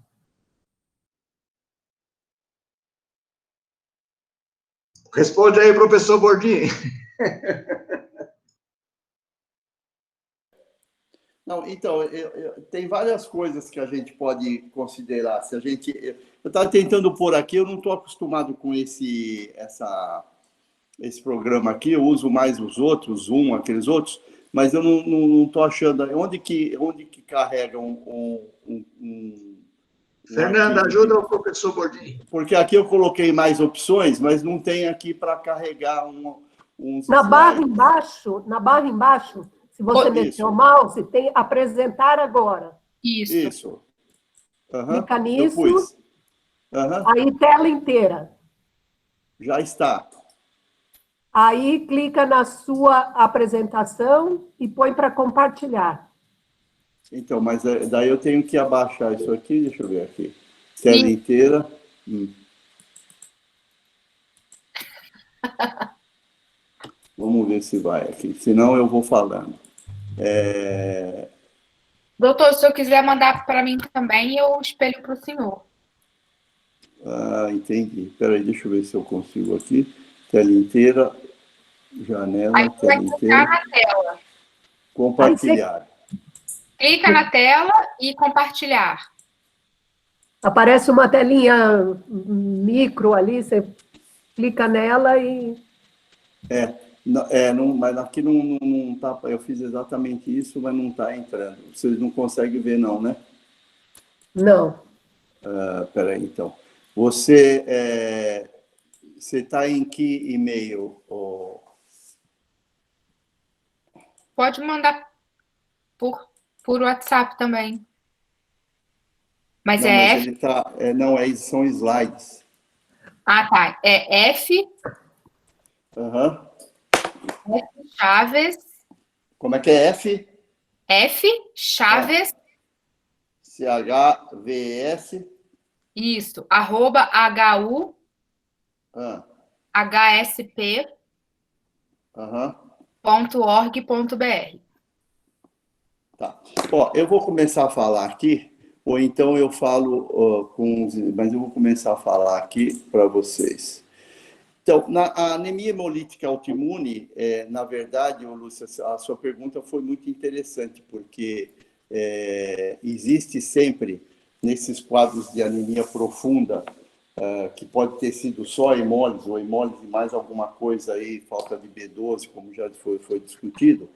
Responde aí, professor Gordinho. Não, então, tem várias coisas que a gente pode considerar. Se a gente, eu estava tentando pôr aqui, eu não estou acostumado com esse programa aqui, eu uso mais os outros, Zoom, aqueles outros, mas eu não estou achando. Onde que carrega Fernanda, ajuda o professor Gordinho. Porque aqui eu coloquei mais opções, mas não tem aqui para carregar na barra embaixo, se você mexer o mouse, tem apresentar agora. Isso. Clica nisso. Aí tela inteira. Já está. Aí clica na sua apresentação e põe para compartilhar. Então, mas daí eu tenho que abaixar isso aqui, deixa eu ver aqui. Tela inteira. Vamos ver se vai aqui, senão eu vou falando. Doutor, se eu quiser mandar para mim também, eu espelho para o senhor. Ah, entendi. Espera aí, deixa eu ver se eu consigo aqui. Tela inteira, janela, aí você vai clicar na tela. Compartilhar. Clica na tela e compartilhar. Aparece uma telinha micro ali, você clica nela e... mas aqui não tá, eu fiz exatamente isso, mas não está entrando. Vocês não conseguem ver não, né? Não. Espera aí, então. Você está em que e-mail? Pode mandar por WhatsApp também. Mas não, é mas F? Ele tá, são slides. Ah, tá. É F. F Chaves. Como é que é F? F Chaves. CHVS. Isso. @HU. hsp.org.br. Tá. Ó, eu vou começar a falar aqui, ou então eu falo mas eu vou começar a falar aqui para vocês. Então, a anemia hemolítica autoimune, na verdade, Lúcia, a sua pergunta foi muito interessante, porque existe sempre, nesses quadros de anemia profunda, que pode ter sido só hemólise, ou hemólise mais alguma coisa aí, falta de B12, como já foi discutido,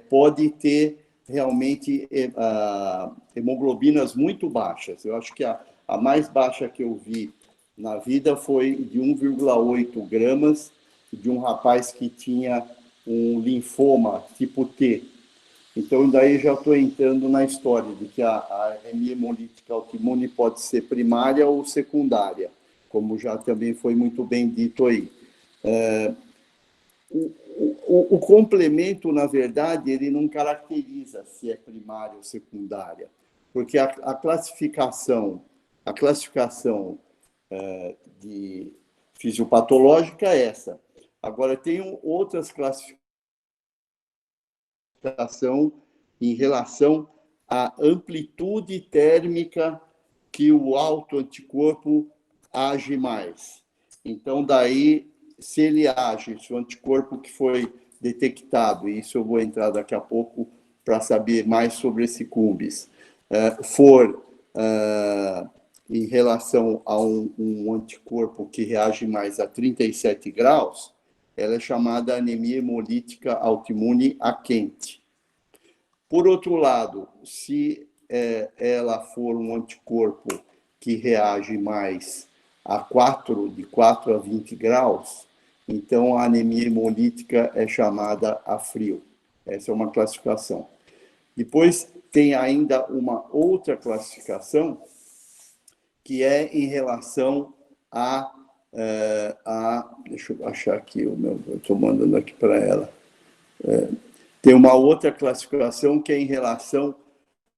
pode ter realmente hemoglobinas muito baixas. Eu acho que a mais baixa que eu vi na vida foi de 1,8 gramas de um rapaz que tinha um linfoma tipo T. Então, daí já estou entrando na história de que a anemia hemolítica autoimune pode ser primária ou secundária, como já também foi muito bem dito aí. O complemento, na verdade, ele não caracteriza se é primária ou secundária, porque a classificação de fisiopatológica é essa. Agora, tem outras classificações em relação à amplitude térmica que o autoanticorpo age mais. Então, daí, se ele age, se o anticorpo que foi detectado, e isso eu vou entrar daqui a pouco para saber mais sobre esse CUMBIS, for em relação a um anticorpo que reage mais a 37 graus, ela é chamada anemia hemolítica autoimune a quente. Por outro lado, se ela for um anticorpo que reage mais de 4 a 20 graus, então a anemia hemolítica é chamada a frio. Essa é uma classificação. Depois tem ainda uma outra classificação, que é em relação deixa eu achar aqui, eu estou mandando aqui para ela. Tem uma outra classificação que é em relação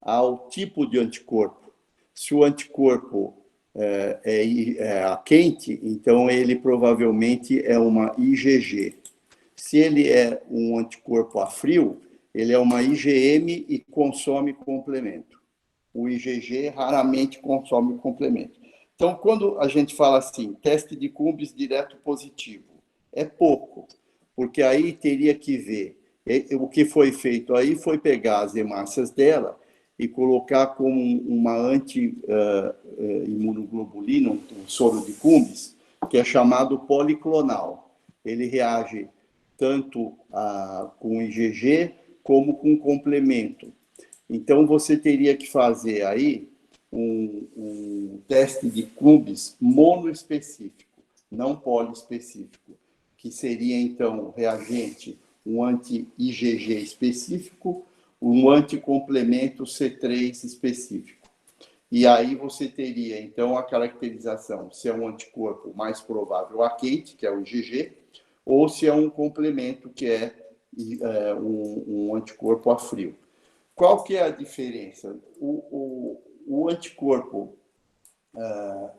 ao tipo de anticorpo. Se o anticorpo é quente, então ele provavelmente é uma IgG. Se ele é um anticorpo a frio, ele é uma IgM e consome complemento. O IgG raramente consome complemento. Então, quando a gente fala assim, teste de CUMBIS direto positivo, é pouco, porque aí teria que ver. O que foi feito aí foi pegar as hemácias dela e colocar como uma anti-imunoglobulina, um soro de CUMBIS, que é chamado policlonal. Ele reage tanto com IgG como com complemento. Então, você teria que fazer aí um teste de CUMBIS monoespecífico, não poliespecífico, que seria, então, reagente, um anti-IgG específico, um anticomplemento C3 específico. E aí você teria, então, a caracterização, se é um anticorpo mais provável a quente, que é o IgG, ou se é um complemento, que é um anticorpo a frio. Qual que é a diferença? O anticorpo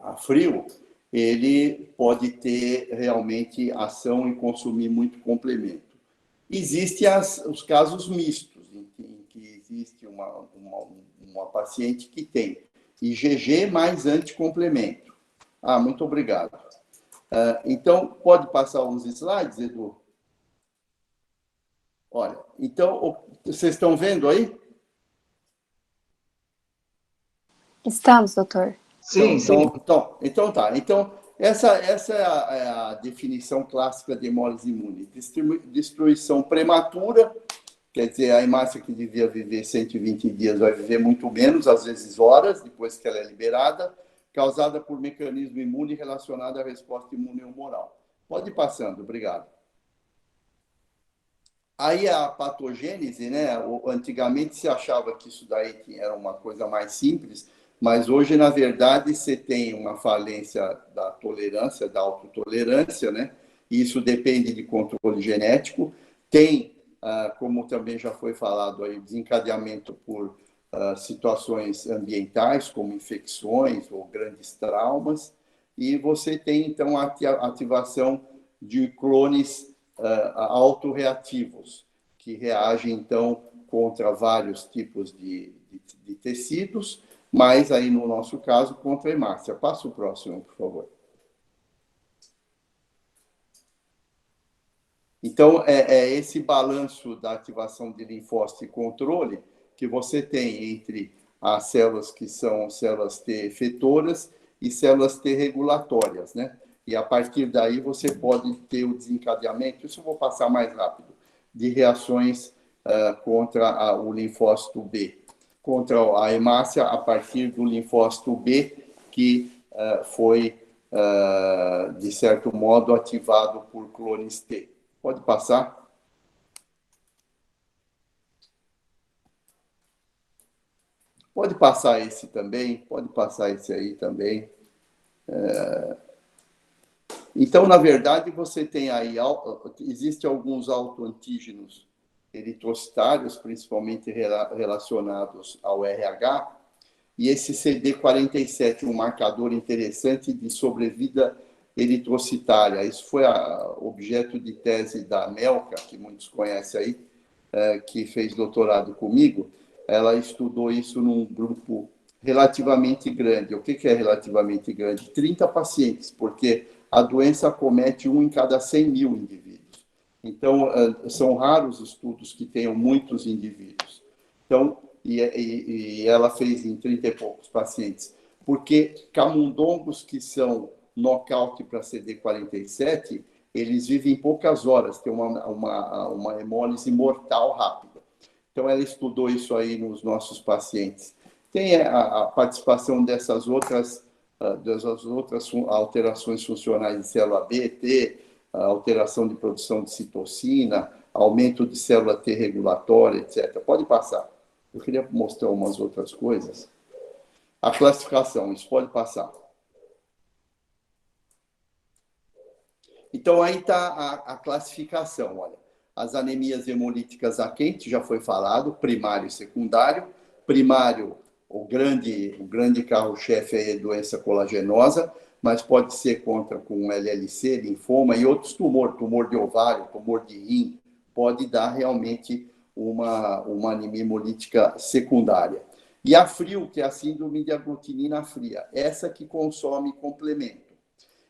a frio, ele pode ter realmente ação e consumir muito complemento. Existem os casos mistos, em que existe uma paciente que tem IgG mais anticomplemento. Muito obrigado. Então, pode passar os slides, Edu? Olha, então, vocês estão vendo aí? Estamos, doutor. Sim, Então tá. Então, essa é a definição clássica de hemólise imune. Destruição prematura, quer dizer, a hemácia que devia viver 120 dias vai viver muito menos, às vezes horas, depois que ela é liberada, causada por mecanismo imune relacionado à resposta imune humoral. Pode ir passando, obrigado. Aí a patogênese, né? Antigamente se achava que isso daí era uma coisa mais simples, mas hoje, na verdade, você tem uma falência da tolerância, da autotolerância, né? Isso depende de controle genético. Tem, como também já foi falado aí, desencadeamento por situações ambientais, como infecções ou grandes traumas. e você tem, então, a ativação de clones autorreativos, que reagem, então, contra vários tipos de tecidos, mas aí, no nosso caso, contra a hemácia. Passa o próximo, por favor. Então, é esse balanço da ativação de linfócito e controle que você tem entre as células que são células T efetoras e células T regulatórias, né? E a partir daí você pode ter o desencadeamento, isso eu vou passar mais rápido, de reações contra o linfócito B, contra a hemácia a partir do linfócito B, que foi, de certo modo, ativado por clones T. Pode passar. Pode passar esse também, pode passar esse aí também. Então, na verdade, você tem aí, existem alguns autoantígenos eritrocitários, principalmente relacionados ao RH, e esse CD47, um marcador interessante de sobrevida eritrocitária. Isso foi objeto de tese da Melka, que muitos conhecem aí, que fez doutorado comigo. Ela estudou isso num grupo relativamente grande. O que é relativamente grande? 30 pacientes, porque a doença acomete 1 em cada 100 mil indivíduos. Então, são raros estudos que tenham muitos indivíduos. Então, e ela fez em 30 e poucos pacientes, porque camundongos que são nocaute para CD47, eles vivem poucas horas, tem uma hemólise mortal rápida. Então, ela estudou isso aí nos nossos pacientes. Tem a participação dessas outras alterações funcionais de célula B, T, alteração de produção de citocina, aumento de célula T regulatória, etc. Pode passar. Eu queria mostrar umas outras coisas. A classificação, isso pode passar. Então, aí está a classificação, olha. As anemias hemolíticas a quente, já foi falado, primário e secundário. Primário, o grande carro-chefe é a doença colagenosa, mas pode ser com LLC, linfoma e outros tumores, tumor de ovário, tumor de rim, pode dar realmente uma anemia hemolítica secundária. E a frio, que é a síndrome de aglutinina fria, essa que consome complemento.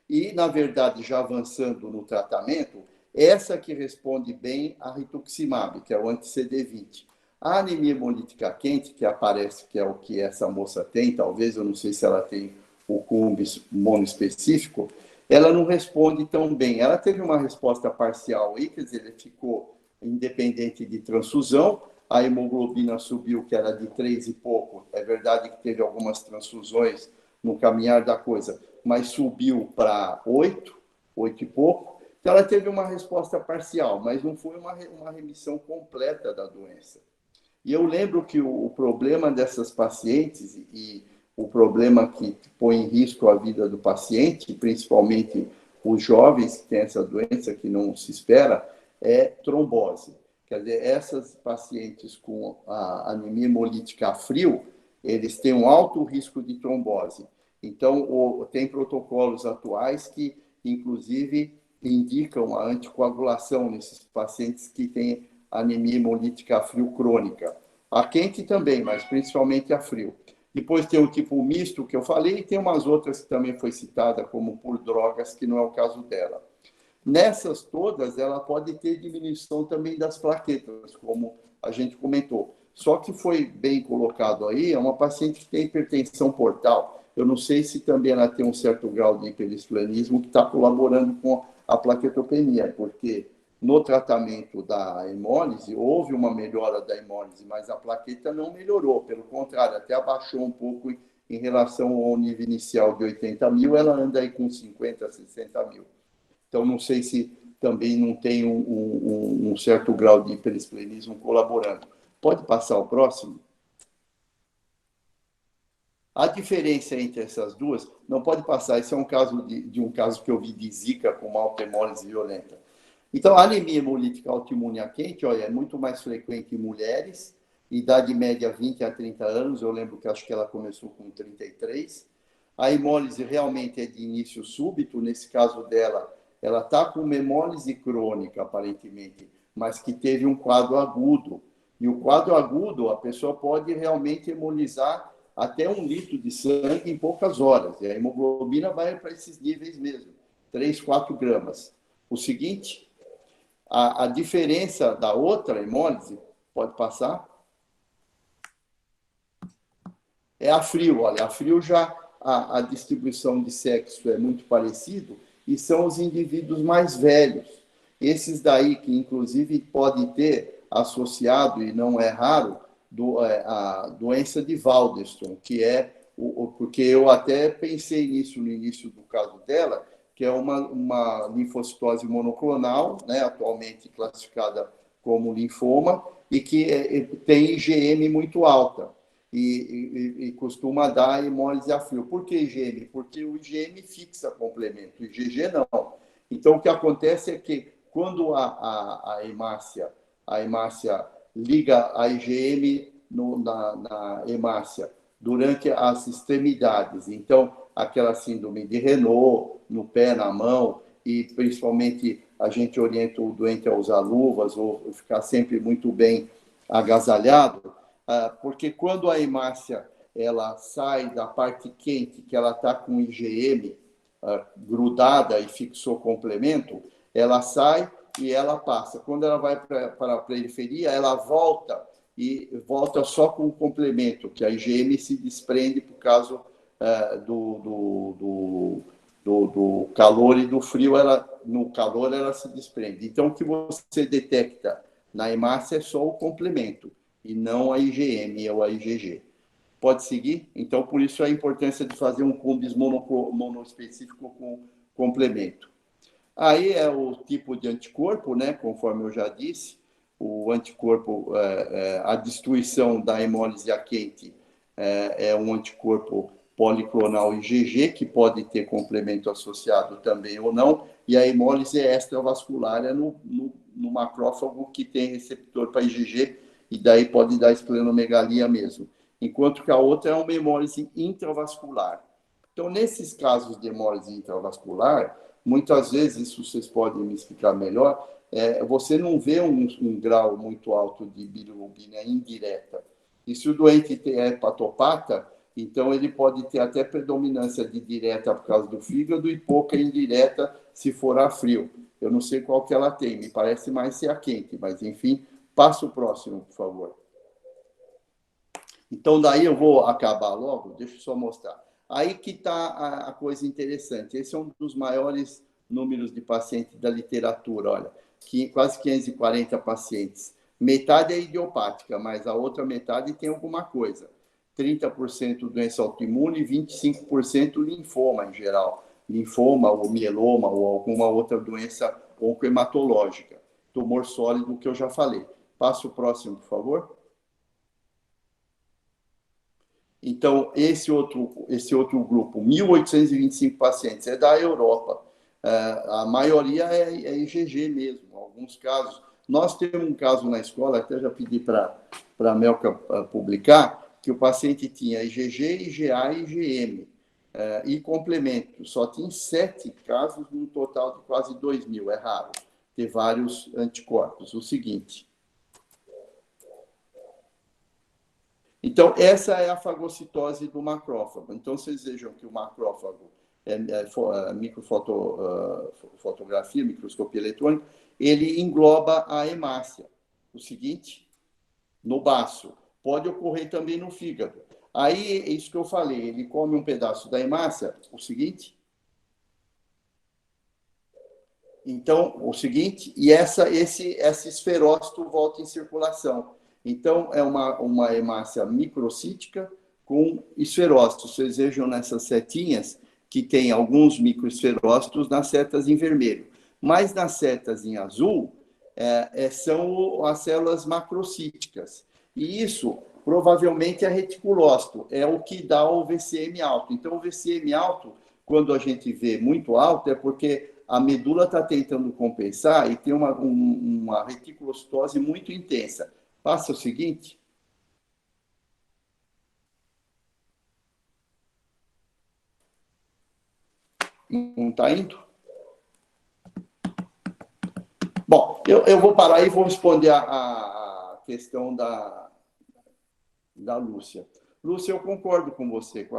E, na verdade, já avançando no tratamento, essa que responde bem a rituximab, que é o anti-CD20. A anemia hemolítica quente, que aparece, que é o que essa moça tem, talvez, eu não sei se ela tem o CUMB monoespecífico, ela não responde tão bem. Ela teve uma resposta parcial aí, quer dizer, ele ficou independente de transfusão, a hemoglobina subiu, que era de 3 e pouco, é verdade que teve algumas transfusões no caminhar da coisa, mas subiu para 8 e pouco. Então, ela teve uma resposta parcial, mas não foi uma remissão completa da doença. E eu lembro que o problema dessas pacientes e o problema que põe em risco a vida do paciente, principalmente os jovens que têm essa doença que não se espera, é trombose. Quer dizer, essas pacientes com a anemia hemolítica a frio, eles têm um alto risco de trombose. Então, tem protocolos atuais que, inclusive, indicam a anticoagulação nesses pacientes que têm anemia hemolítica a frio crônica. A quente também, mas principalmente a frio. Depois tem o tipo misto que eu falei e tem umas outras que também foi citada como por drogas, que não é o caso dela. Nessas todas, ela pode ter diminuição também das plaquetas, como a gente comentou. Só que foi bem colocado aí, é uma paciente que tem hipertensão portal. Eu não sei se também ela tem um certo grau de hiperesplanismo que está colaborando com a plaquetopenia, porque no tratamento da hemólise houve uma melhora da hemólise, mas a plaqueta não melhorou, pelo contrário, até abaixou um pouco em relação ao nível inicial de 80 mil, ela anda aí com 50, 60 mil. Então, não sei se também não tem um certo grau de hiperesplenismo colaborando. Pode passar o próximo? A diferença entre essas duas, não pode passar, esse é um caso de um caso que eu vi de Zika com uma auto-hemólise violenta. Então, a anemia hemolítica autoimune a quente, olha, é muito mais frequente em mulheres, idade média 20 a 30 anos, eu lembro que acho que ela começou com 33. A hemólise realmente é de início súbito, nesse caso dela, ela está com uma hemólise crônica, aparentemente, mas que teve um quadro agudo. E o quadro agudo, a pessoa pode realmente hemolizar até 1 litro de sangue em poucas horas. E a hemoglobina vai para esses níveis mesmo, 3, 4 gramas. O seguinte, a diferença da outra hemólise, pode passar, é a frio. Olha, a frio já a distribuição de sexo é muito parecido e são os indivíduos mais velhos. Esses daí que, inclusive, podem ter associado, e não é raro, a doença de Waldenström, que é, porque eu até pensei nisso no início do caso dela, que é uma linfocitose monoclonal, né, atualmente classificada como linfoma, e que tem IgM muito alta. E costuma dar hemólise a frio. Por que IgM? Porque o IgM fixa complemento, o IgG não. Então, o que acontece é que quando a hemácia liga a IgM na hemácia durante as extremidades, então, aquela síndrome de Renault, no pé, na mão, e principalmente a gente orienta o doente a usar luvas ou ficar sempre muito bem agasalhado, porque quando a hemácia ela sai da parte quente, que ela está com IgM grudada e fixou complemento, ela sai e ela passa. Quando ela vai para a periferia, ela volta e volta só com o complemento, que a IgM se desprende por causa do calor e do frio. No calor ela se desprende. Então, o que você detecta na hemácia é só o complemento e não a IgM ou a IgG. Pode seguir? Então, por isso a importância de fazer um combis monoespecífico com complemento. Aí é o tipo de anticorpo, né? Conforme eu já disse, o anticorpo, a destruição da hemólise a quente é um anticorpo policlonal IgG, que pode ter complemento associado também ou não, e a hemólise extravascular é no macrófago que tem receptor para IgG, e daí pode dar esplenomegalia mesmo. Enquanto que a outra é uma hemólise intravascular. Então, nesses casos de hemólise intravascular, muitas vezes, isso vocês podem me explicar melhor, você não vê um grau muito alto de bilirrubina indireta. E se o doente é hepatopata, então ele pode ter até predominância de direta por causa do fígado e pouca indireta se for a frio. Eu não sei qual que ela tem, me parece mais ser a quente, mas enfim, passa o próximo, por favor. Então, daí eu vou acabar logo, deixa eu só mostrar. Aí que está a coisa interessante. Esse é um dos maiores números de pacientes da literatura, olha, quase 540 pacientes. Metade é idiopática, mas a outra metade tem alguma coisa. 30% doença autoimune e 25% linfoma em geral. Linfoma ou mieloma ou alguma outra doença oncohematológica. Tumor sólido, que eu já falei. Passa o próximo, por favor. Então, esse outro grupo, 1.825 pacientes, é da Europa. A maioria é IgG mesmo, em alguns casos. Nós temos um caso na escola, até já pedi para a Melka publicar, que o paciente tinha IgG, IgA e IgM, e complemento. Só tem 7 casos, num total de quase 2.000. É raro ter vários anticorpos. O seguinte. Então, essa é a fagocitose do macrófago. Então, vocês vejam que o macrófago microfotografia, microscopia eletrônica, ele engloba a hemácia. O seguinte, no baço. Pode ocorrer também no fígado. Aí, é isso que eu falei, ele come um pedaço da hemácia, o seguinte. Então, o seguinte, e esse esferócito volta em circulação. Então, é uma hemácia microcítica com esferócitos. Vocês vejam nessas setinhas que tem alguns microesferócitos nas setas em vermelho. Mas nas setas em azul, são as células macrocíticas. E isso, provavelmente, é reticulócito. É o que dá o VCM alto. Então, o VCM alto, quando a gente vê muito alto, é porque a medula está tentando compensar e tem uma reticulocitose muito intensa. Passa o seguinte. Não está indo? Bom, eu vou parar e vou responder a questão da Lúcia. Lúcia, eu concordo com você.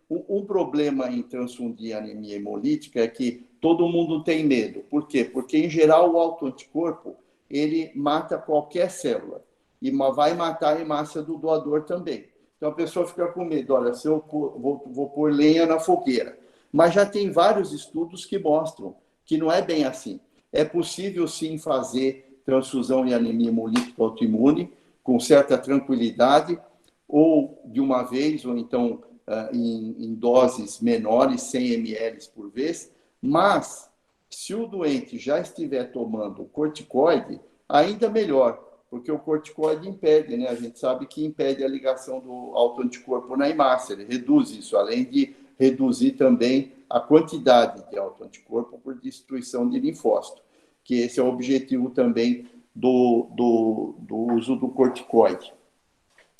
Um problema em transfundir anemia hemolítica é que todo mundo tem medo. Por quê? Porque, em geral, o autoanticorpo ele mata qualquer célula e vai matar a hemácia do doador também. Então, a pessoa fica com medo. Olha, se eu vou pôr lenha na fogueira. Mas já tem vários estudos que mostram que não é bem assim. É possível, sim, fazer transfusão em anemia hemolítica autoimune com certa tranquilidade, ou de uma vez, ou então em doses menores, 100 ml por vez. Mas, se o doente já estiver tomando corticoide, ainda melhor, porque o corticoide impede, né? A gente sabe que impede a ligação do autoanticorpo na hemácia, ele reduz isso, além de reduzir também a quantidade de autoanticorpo por destruição de linfócito, que esse é o objetivo também do uso do corticoide.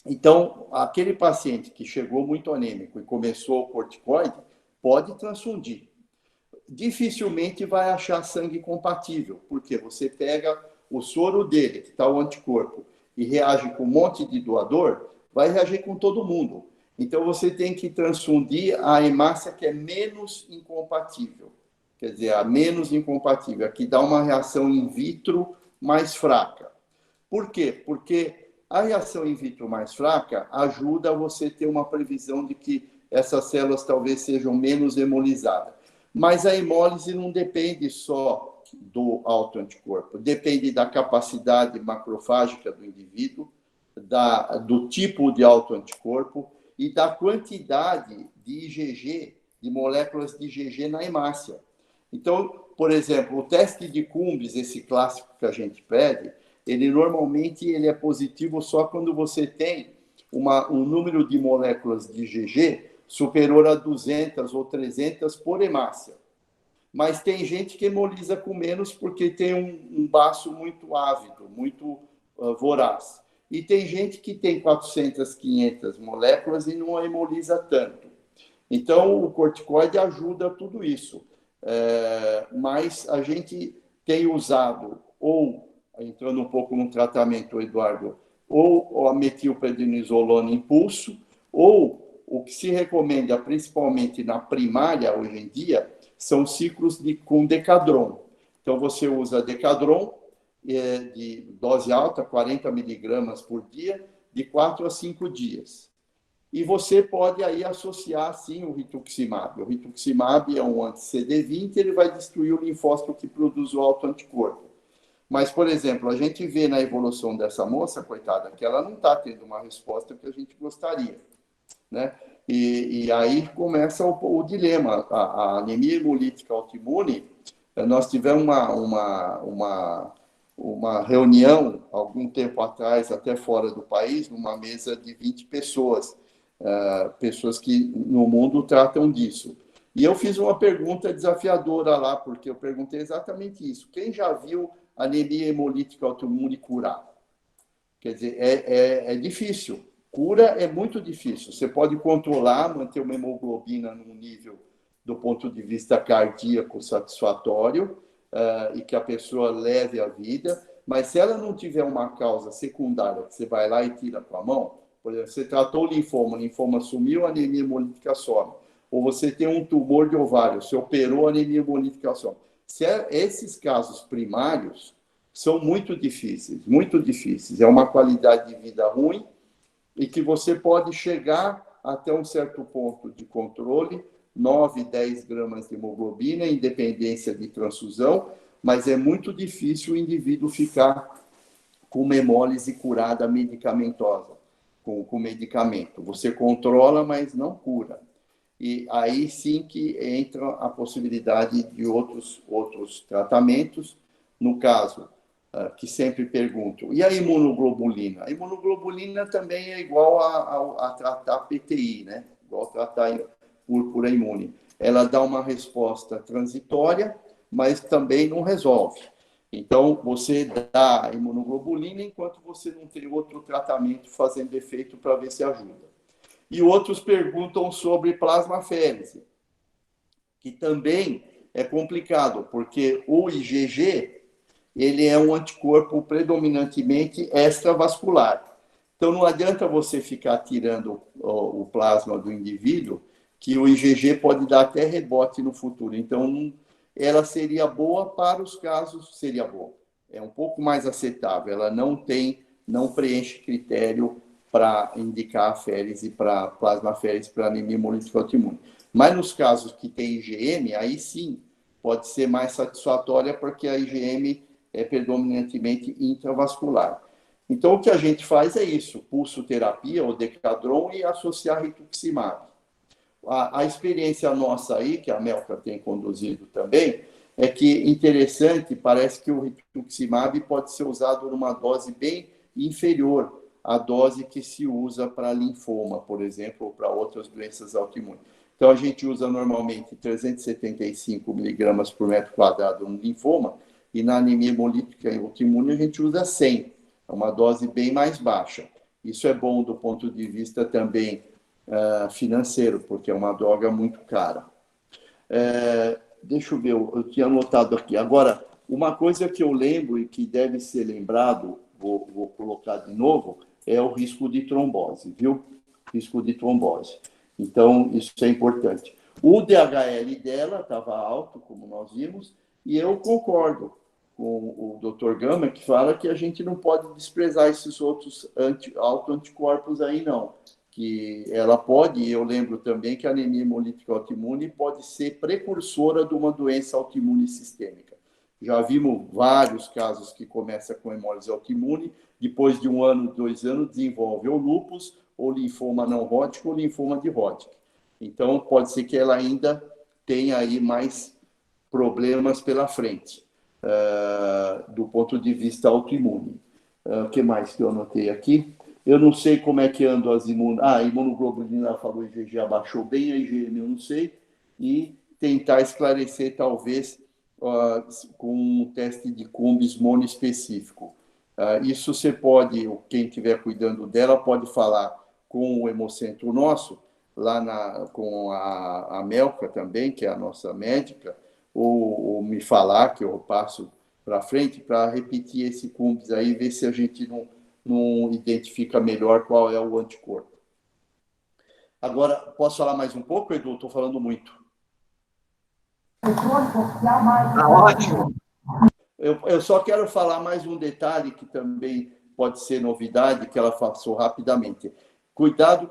Então, aquele paciente que chegou muito anêmico e começou o corticoide, pode transfundir. Dificilmente vai achar sangue compatível, porque você pega o soro dele, que está o anticorpo, e reage com um monte de doador, vai reagir com todo mundo. Então, você tem que transfundir a hemácia que é menos incompatível. Quer dizer, a menos incompatível, a que dá uma reação in vitro mais fraca. Por quê? Porque a reação in vitro mais fraca ajuda você a ter uma previsão de que essas células talvez sejam menos hemolizadas. Mas a hemólise não depende só do autoanticorpo, depende da capacidade macrofágica do indivíduo, do tipo de autoanticorpo e da quantidade de IgG, de moléculas de IgG na hemácia. Então, por exemplo, o teste de Cumbres, esse clássico que a gente pede, normalmente é positivo só quando você tem um número de moléculas de IgG superior a 200 ou 300 por hemácia. Mas tem gente que hemoliza com menos porque tem um baço muito ávido, muito voraz. E tem gente que tem 400, 500 moléculas e não hemoliza tanto. Então, o corticoide ajuda tudo isso. Mas a gente tem usado, ou, entrando um pouco no tratamento, Eduardo, ou a metilprednisolona em pulso, ou o que se recomenda, principalmente na primária, hoje em dia, são ciclos com Decadron. Então, você usa Decadron de dose alta, 40 miligramas por dia, de 4 a 5 dias. E você pode aí associar, sim, o rituximab. O rituximab é um anti-CD20, ele vai destruir o linfócito que produz o autoanticorpo. Mas, por exemplo, a gente vê na evolução dessa moça, coitada, que ela não está tendo uma resposta que a gente gostaria, né? E aí começa o dilema. A anemia hemolítica autoimune, nós tivemos uma reunião, algum tempo atrás, até fora do país, numa mesa de 20 pessoas, pessoas que no mundo tratam disso. E eu fiz uma pergunta desafiadora lá, porque eu perguntei exatamente isso. Quem já viu anemia hemolítica autoimune curar? Quer dizer, é difícil. Cura é muito difícil. Você pode controlar, manter uma hemoglobina num nível, do ponto de vista cardíaco, satisfatório, e que a pessoa leve a vida, mas se ela não tiver uma causa secundária, que você vai lá e tira com a mão, por exemplo, você tratou o linfoma sumiu, a anemia hemolítica some. Ou você tem um tumor de ovário, você operou, a anemia hemolítica some. Esses casos primários são muito difíceis, muito difíceis. É uma qualidade de vida ruim e que você pode chegar até um certo ponto de controle, 9, 10 gramas de hemoglobina, independência de transfusão, mas é muito difícil o indivíduo ficar com uma hemólise curada medicamentosa, com medicamento. Você controla, mas não cura. E aí sim que entra a possibilidade de outros tratamentos. No caso, que sempre pergunto, e a imunoglobulina? A imunoglobulina também é igual a tratar PTI, né? Igual a tratar púrpura imune. Ela dá uma resposta transitória, mas também não resolve. Então, você dá a imunoglobulina enquanto você não tem outro tratamento fazendo efeito para ver se ajuda. E outros perguntam sobre plasmaférese. que também é complicado, porque o IgG ele é um anticorpo predominantemente extravascular. Então, não adianta você ficar tirando o plasma do indivíduo, que o IgG pode dar até rebote no futuro. Então, ela seria boa para os casos, seria boa. É um pouco mais aceitável. Ela não preenche critério para indicar aférese para plasmaférese para anemia hemolítica autoimune. Mas nos casos que tem IgM, aí sim pode ser mais satisfatória, porque a IgM é predominantemente intravascular. Então, o que a gente faz é isso, pulsoterapia, o Decadron, e associar rituximab. A experiência nossa aí, que a Melka tem conduzido também, é que, interessante, parece que o rituximab pode ser usado numa dose bem inferior à dose que se usa para linfoma, por exemplo, ou para outras doenças autoimunes. Então, a gente usa normalmente 375 miligramas por metro quadrado no linfoma, e na anemia hemolítica autoimune a gente usa 100, é uma dose bem mais baixa. Isso é bom do ponto de vista também financeiro, porque é uma droga muito cara. Deixa eu ver, eu tinha anotado aqui. Agora, uma coisa que eu lembro e que deve ser lembrado, vou colocar de novo, é o risco de trombose, viu? Risco de trombose. Então, isso é importante. O DHL dela estava alto, como nós vimos, e eu concordo com o Dr. Gama, que fala que a gente não pode desprezar esses outros autoanticorpos aí, não. Que ela pode, e eu lembro também que a anemia hemolítica autoimune pode ser precursora de uma doença autoimune sistêmica. Já vimos vários casos que começam com hemólise autoimune, depois de 1 ano, 2 anos, desenvolve ou lúpus, ou linfoma não Hodgkin, ou linfoma de Hodgkin. Então, pode ser que ela ainda tenha aí mais problemas pela frente, do ponto de vista autoimune. O que mais que eu anotei aqui? Eu não sei como é que andam as a imunoglobulina, falou, IgG abaixou bem, a IgM eu não sei, e tentar esclarecer, talvez, com um teste de Cumbis monoespecífico. Isso você pode, quem estiver cuidando dela, pode falar com o hemocentro nosso, lá com a Melka também, que é a nossa médica, ou me falar, que eu passo para frente, para repetir esse Cumbis aí, ver se a gente não identifica melhor qual é o anticorpo. Agora, posso falar mais um pouco, Edu? Estou falando muito. Está ótimo. Eu só quero falar mais um detalhe que também pode ser novidade, que ela passou rapidamente. Cuidado,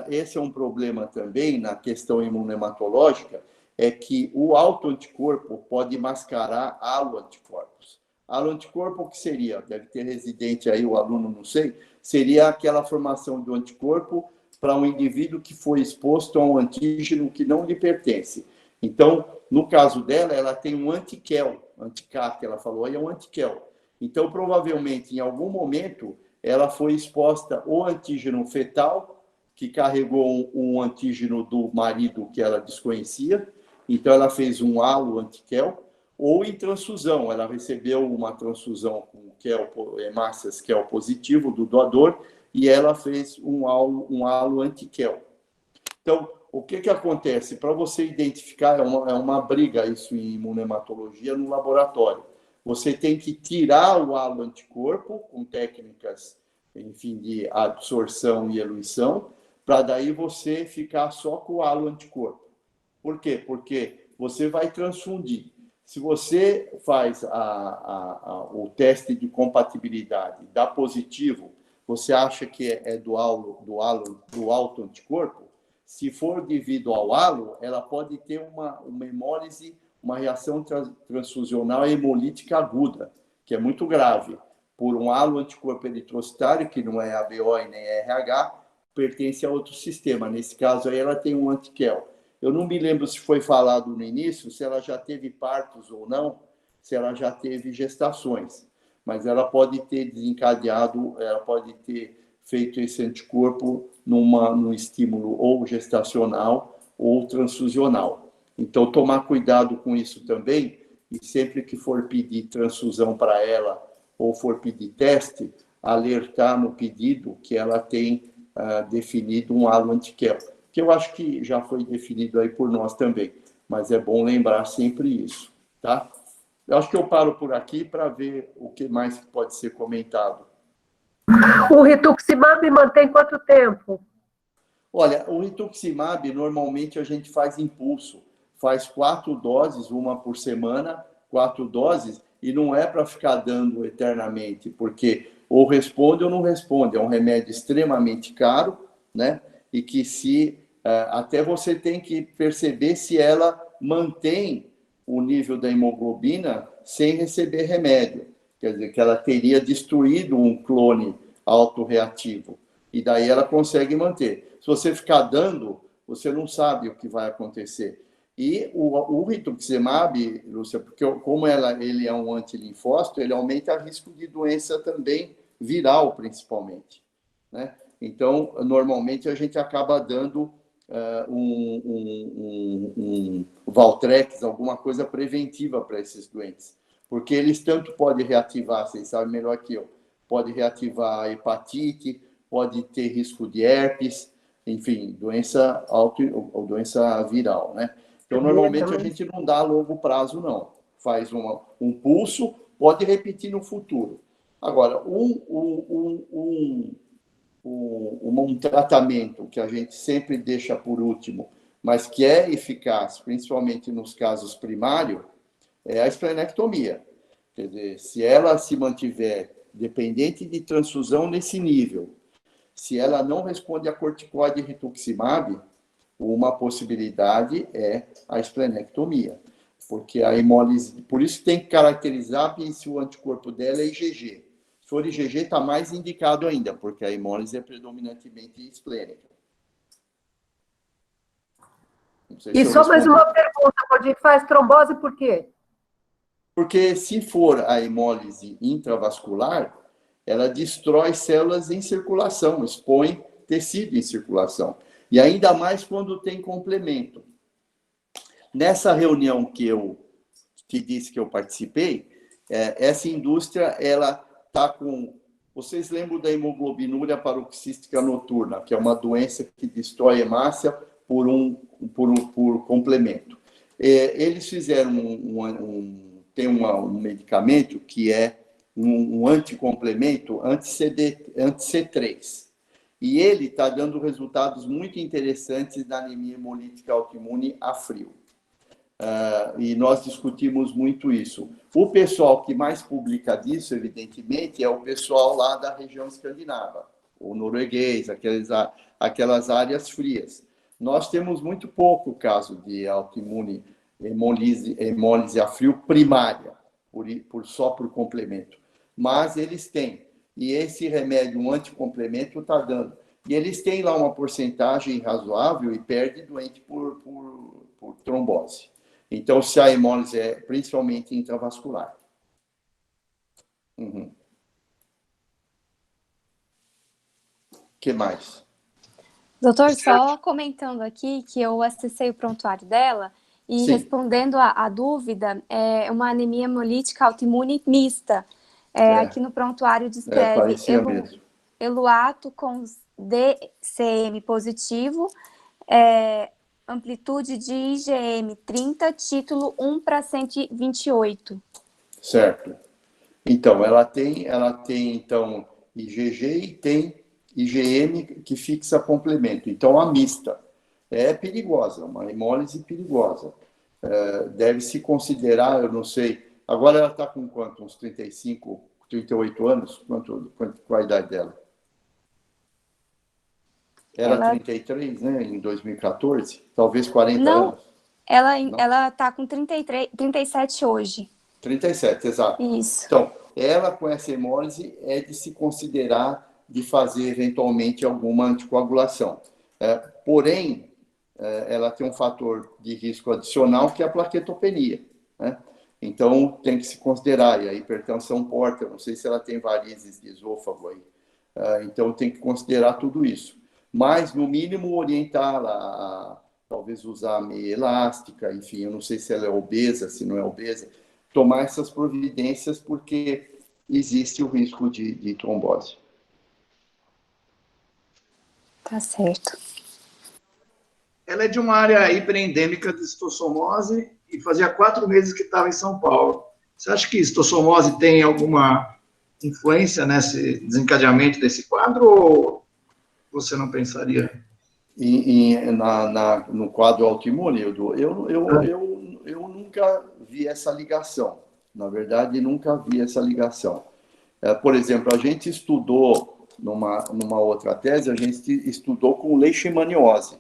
esse é um problema também na questão imunohematológica, é que o autoanticorpo pode mascarar aloanticorpos. Aloanticorpo, o que seria? Deve ter residente aí, o aluno, não sei. Seria aquela formação do anticorpo para um indivíduo que foi exposto a um antígeno que não lhe pertence. Então, no caso dela, ela tem um antiquel, anticar, que ela falou, aí é um antiquel. Então, provavelmente, em algum momento, ela foi exposta ao antígeno fetal, que carregou um antígeno do marido que ela desconhecia. Então, ela fez um halo antiquel, ou em transfusão. Ela recebeu uma transfusão com hemácias quel positivo do doador e ela fez um halo antiquel. Então, o que acontece? Para você identificar, é uma briga isso em imunohematologia no laboratório. Você tem que tirar o halo anticorpo com técnicas, enfim, de absorção e eluição, para daí você ficar só com o halo anticorpo. Por quê? Porque você vai transfundir. Se você faz o teste de compatibilidade, dá positivo, você acha que é do autoanticorpo, se for devido ao halo, ela pode ter uma hemólise, uma reação transfusional hemolítica aguda, que é muito grave, por um halo anticorpo eritrocitário, que não é ABO e nem RH, pertence a outro sistema. Nesse caso aí, ela tem um antiquel. Eu não me lembro se foi falado no início, se ela já teve partos ou não, se ela já teve gestações, mas ela pode ter desencadeado, ela pode ter feito esse anticorpo num estímulo ou gestacional ou transfusional. Então, tomar cuidado com isso também, e sempre que for pedir transfusão para ela ou for pedir teste, alertar no pedido que ela tem definido um halo antiquel, que eu acho que já foi definido aí por nós também. mas é bom lembrar sempre isso, tá? Eu acho que eu paro por aqui para ver o que mais pode ser comentado. O rituximab mantém quanto tempo? Olha, o rituximab, normalmente a gente faz impulso. Faz 4 doses, uma por semana, 4 doses, e não é para ficar dando eternamente, porque ou responde ou não responde. É um remédio extremamente caro, né? E que até você tem que perceber se ela mantém o nível da hemoglobina sem receber remédio. Quer dizer, que ela teria destruído um clone autorreativo. E daí ela consegue manter. Se você ficar dando, você não sabe o que vai acontecer. E o rituximab, Lúcia, porque como ele é um antilinfócito, ele aumenta o risco de doença também viral, principalmente, né? Então, normalmente, a gente acaba dando um Valtrex, alguma coisa preventiva para esses doentes. Porque eles tanto podem reativar, vocês sabem melhor que eu, pode reativar a hepatite, pode ter risco de herpes, enfim, doença ou doença viral, né? Então, normalmente, a gente não dá a longo prazo, não. Faz um pulso, pode repetir no futuro. Agora, um tratamento que a gente sempre deixa por último, mas que é eficaz, principalmente nos casos primários, é a esplenectomia. Quer dizer, se ela se mantiver dependente de transfusão nesse nível, se ela não responde a corticoide e rituximab, uma possibilidade é a esplenectomia, porque a hemólise, por isso tem que caracterizar se o anticorpo dela é IgG. Se for IgG, está mais indicado ainda, porque a hemólise é predominantemente esplênica. E só mais uma pergunta, Valdir, faz trombose por quê? Porque se for a hemólise intravascular, ela destrói células em circulação, expõe tecido em circulação. E ainda mais quando tem complemento. Nessa reunião que eu te disse que eu participei, essa indústria, ela está com... Vocês lembram da hemoglobinúria paroxística noturna, que é uma doença que destrói hemácia por complemento. Eles fizeram tem um medicamento que é um anticomplemento anti-C3. E ele está dando resultados muito interessantes na anemia hemolítica autoimune a frio. E nós discutimos muito isso. O pessoal que mais publica disso, evidentemente, é o pessoal lá da região escandinava, o norueguês, aquelas áreas frias. Nós temos muito pouco caso de autoimune hemólise a frio primária, só por complemento. Mas eles têm. E esse remédio, um anticomplemento, está dando. E eles têm lá uma porcentagem razoável e perde doente por trombose. Então, se a hemólise é principalmente intravascular. O que mais? Doutor, só comentando aqui que eu acessei o prontuário dela e Sim. Respondendo a dúvida, é uma anemia hemolítica autoimune mista. Aqui no prontuário descreve eluato com DCM positivo, amplitude de IgM 30, título 1/128. Certo. Então, ela tem então, IgG e tem IgM que fixa complemento. Então, a mista é perigosa, uma hemólise perigosa. Deve se considerar, eu não sei, agora ela está com quanto? Uns 35, 38 anos? Qual a idade dela? Era 33, né, em 2014? Talvez 40 anos? Ela está com 37 hoje. 37, exato. Isso. Então, ela com essa hemólise é de se considerar de fazer eventualmente alguma anticoagulação. Porém, ela tem um fator de risco adicional que é a plaquetopenia, né? Então, tem que se considerar, e a hipertensão porta, não sei se ela tem varizes de esôfago aí. Então, tem que considerar tudo isso. Mas, no mínimo, orientá-la a talvez usar a meia elástica, enfim, eu não sei se ela é obesa, se não é obesa, tomar essas providências porque existe o risco de trombose. Tá certo. ela é de uma área hiperendêmica de estossomose e fazia 4 meses que estava em São Paulo. Você acha que estossomose tem alguma influência nesse desencadeamento desse quadro ou você não pensaria? No quadro autoimune, eu nunca vi essa ligação. Na verdade, nunca vi essa ligação. Por exemplo, a gente estudou, numa outra tese, a gente estudou com leishmaniose.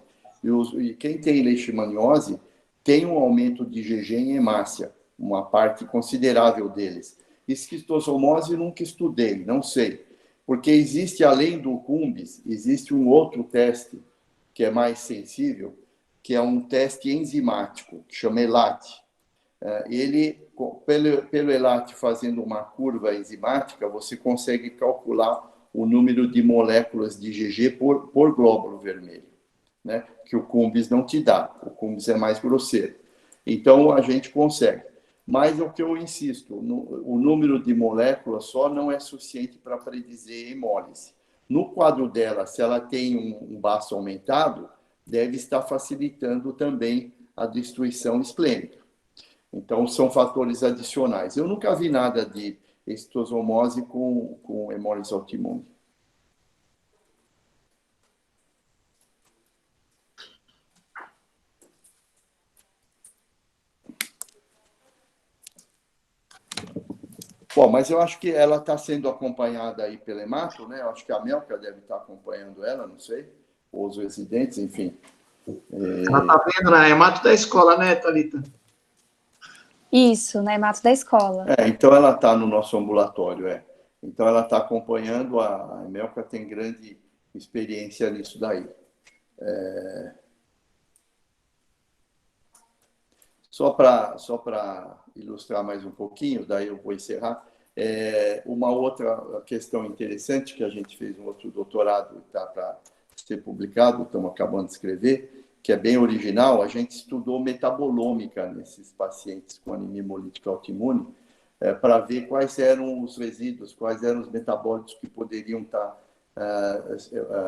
E quem tem leishmaniose tem um aumento de IgG em hemácia, uma parte considerável deles. Esquistossomose nunca estudei, não sei. Porque existe, além do Cumbis, existe um outro teste que é mais sensível, que é um teste enzimático, que chama ELAT. Ele, pelo ELAT fazendo uma curva enzimática, você consegue calcular o número de moléculas de IgG por glóbulo vermelho, né? Que o Cumbis não te dá. O Cumbis é mais grosseiro. Então, a gente consegue. Mas o que eu insisto, o número de moléculas só não é suficiente para predizer hemólise. No quadro dela, se ela tem um baço aumentado, deve estar facilitando também a destruição esplênica. Então, são fatores adicionais. Eu nunca vi nada de esquistossomose com hemólise autoimune. Bom, mas eu acho que ela está sendo acompanhada aí pelo hemato, né? Eu acho que a Melka deve estar acompanhando ela, não sei, ou os residentes, enfim. Ela está vendo na hemato da escola, né, Thalita? Isso, na hemato da escola. Então ela está no nosso ambulatório, Então ela está acompanhando, a Melka tem grande experiência nisso daí. Só para ilustrar mais um pouquinho, daí eu vou encerrar. Uma outra questão interessante, que a gente fez um outro doutorado, está para ser publicado, estamos acabando de escrever, que é bem original. A gente estudou metabolômica nesses pacientes com anemia hemolítica autoimune, para ver quais eram os resíduos, quais eram os metabólitos que poderiam estar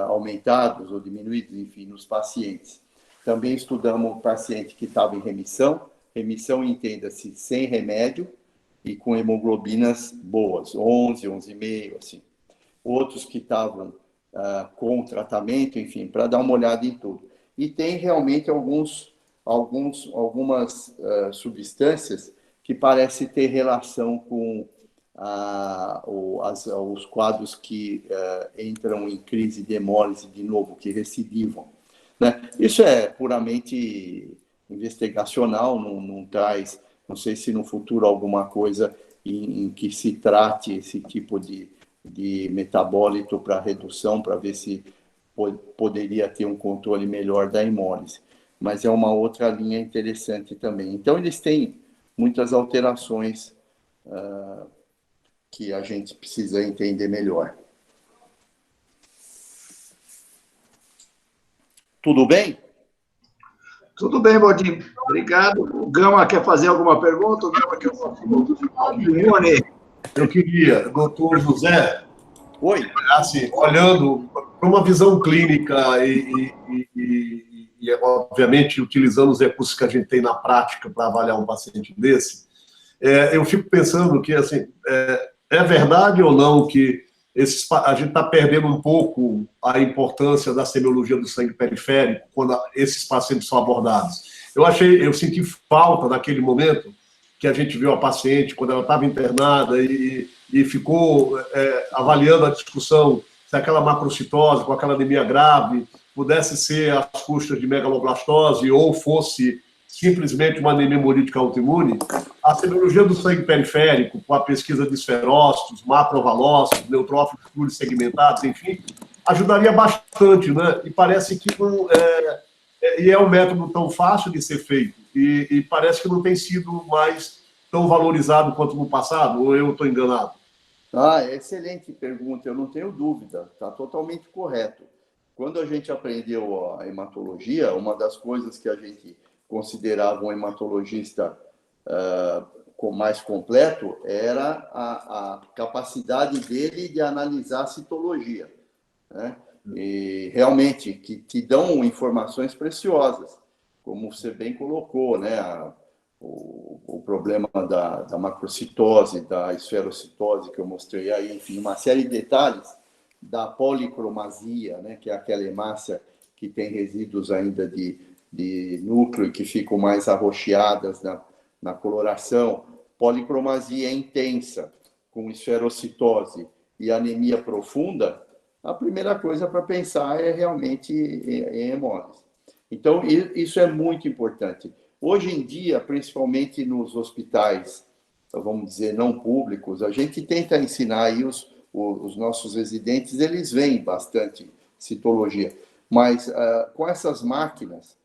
aumentados ou diminuídos, enfim, nos pacientes. Também estudamos o paciente que estava em remissão, entenda-se, sem remédio e com hemoglobinas boas, 11, 11,5, assim. Outros que estavam com tratamento, enfim, para dar uma olhada em tudo. E tem realmente algumas substâncias que parecem ter relação com os quadros que entram em crise de hemólise de novo, que recidivam, né? Isso é puramente investigacional, não traz, não sei se no futuro alguma coisa em que se trate esse tipo de metabólito para redução, para ver se poderia ter um controle melhor da hemólise. Mas é uma outra linha interessante também. Então, eles têm muitas alterações que a gente precisa entender melhor. Tudo bem? Tudo bem, Bodinho. Obrigado. O Gama quer fazer alguma pergunta? O Gama quer Eu queria, doutor José, oi, assim, olhando para uma visão clínica e, obviamente, utilizando os recursos que a gente tem na prática para avaliar um paciente desse, eu fico pensando que, assim, é verdade ou não que a gente está perdendo um pouco a importância da semiologia do sangue periférico quando esses pacientes são abordados? Eu senti falta naquele momento que a gente viu a paciente quando ela estava internada e ficou avaliando a discussão se aquela macrocitose com aquela anemia grave pudesse ser às custas de megaloblastose ou fosse simplesmente uma anemia hemolítica autoimune. A semiologia do sangue periférico, com a pesquisa de esferócitos, macrovalócitos, neutrófilos plurissegmentados, enfim, ajudaria bastante, né? E parece que não é um método tão fácil de ser feito e parece que não tem sido mais tão valorizado quanto no passado, ou eu estou enganado? Excelente pergunta, eu não tenho dúvida, está totalmente correto. Quando a gente aprendeu a hematologia, uma das coisas que a gente considerava um hematologista mais completo era a capacidade dele de analisar a citologia, né? e realmente que dão informações preciosas, como você bem colocou, né? O problema da macrocitose, da esferocitose que eu mostrei aí, enfim, uma série de detalhes da policromasia, né? Que é aquela hemácia que tem resíduos ainda de núcleo que ficam mais arroxeadas na coloração. Policromasia intensa, com esferocitose e anemia profunda, a primeira coisa para pensar é realmente em hemólise. Então, isso é muito importante. Hoje em dia, principalmente nos hospitais, vamos dizer, não públicos, a gente tenta ensinar aí os nossos residentes, eles veem bastante citologia, mas com essas máquinas,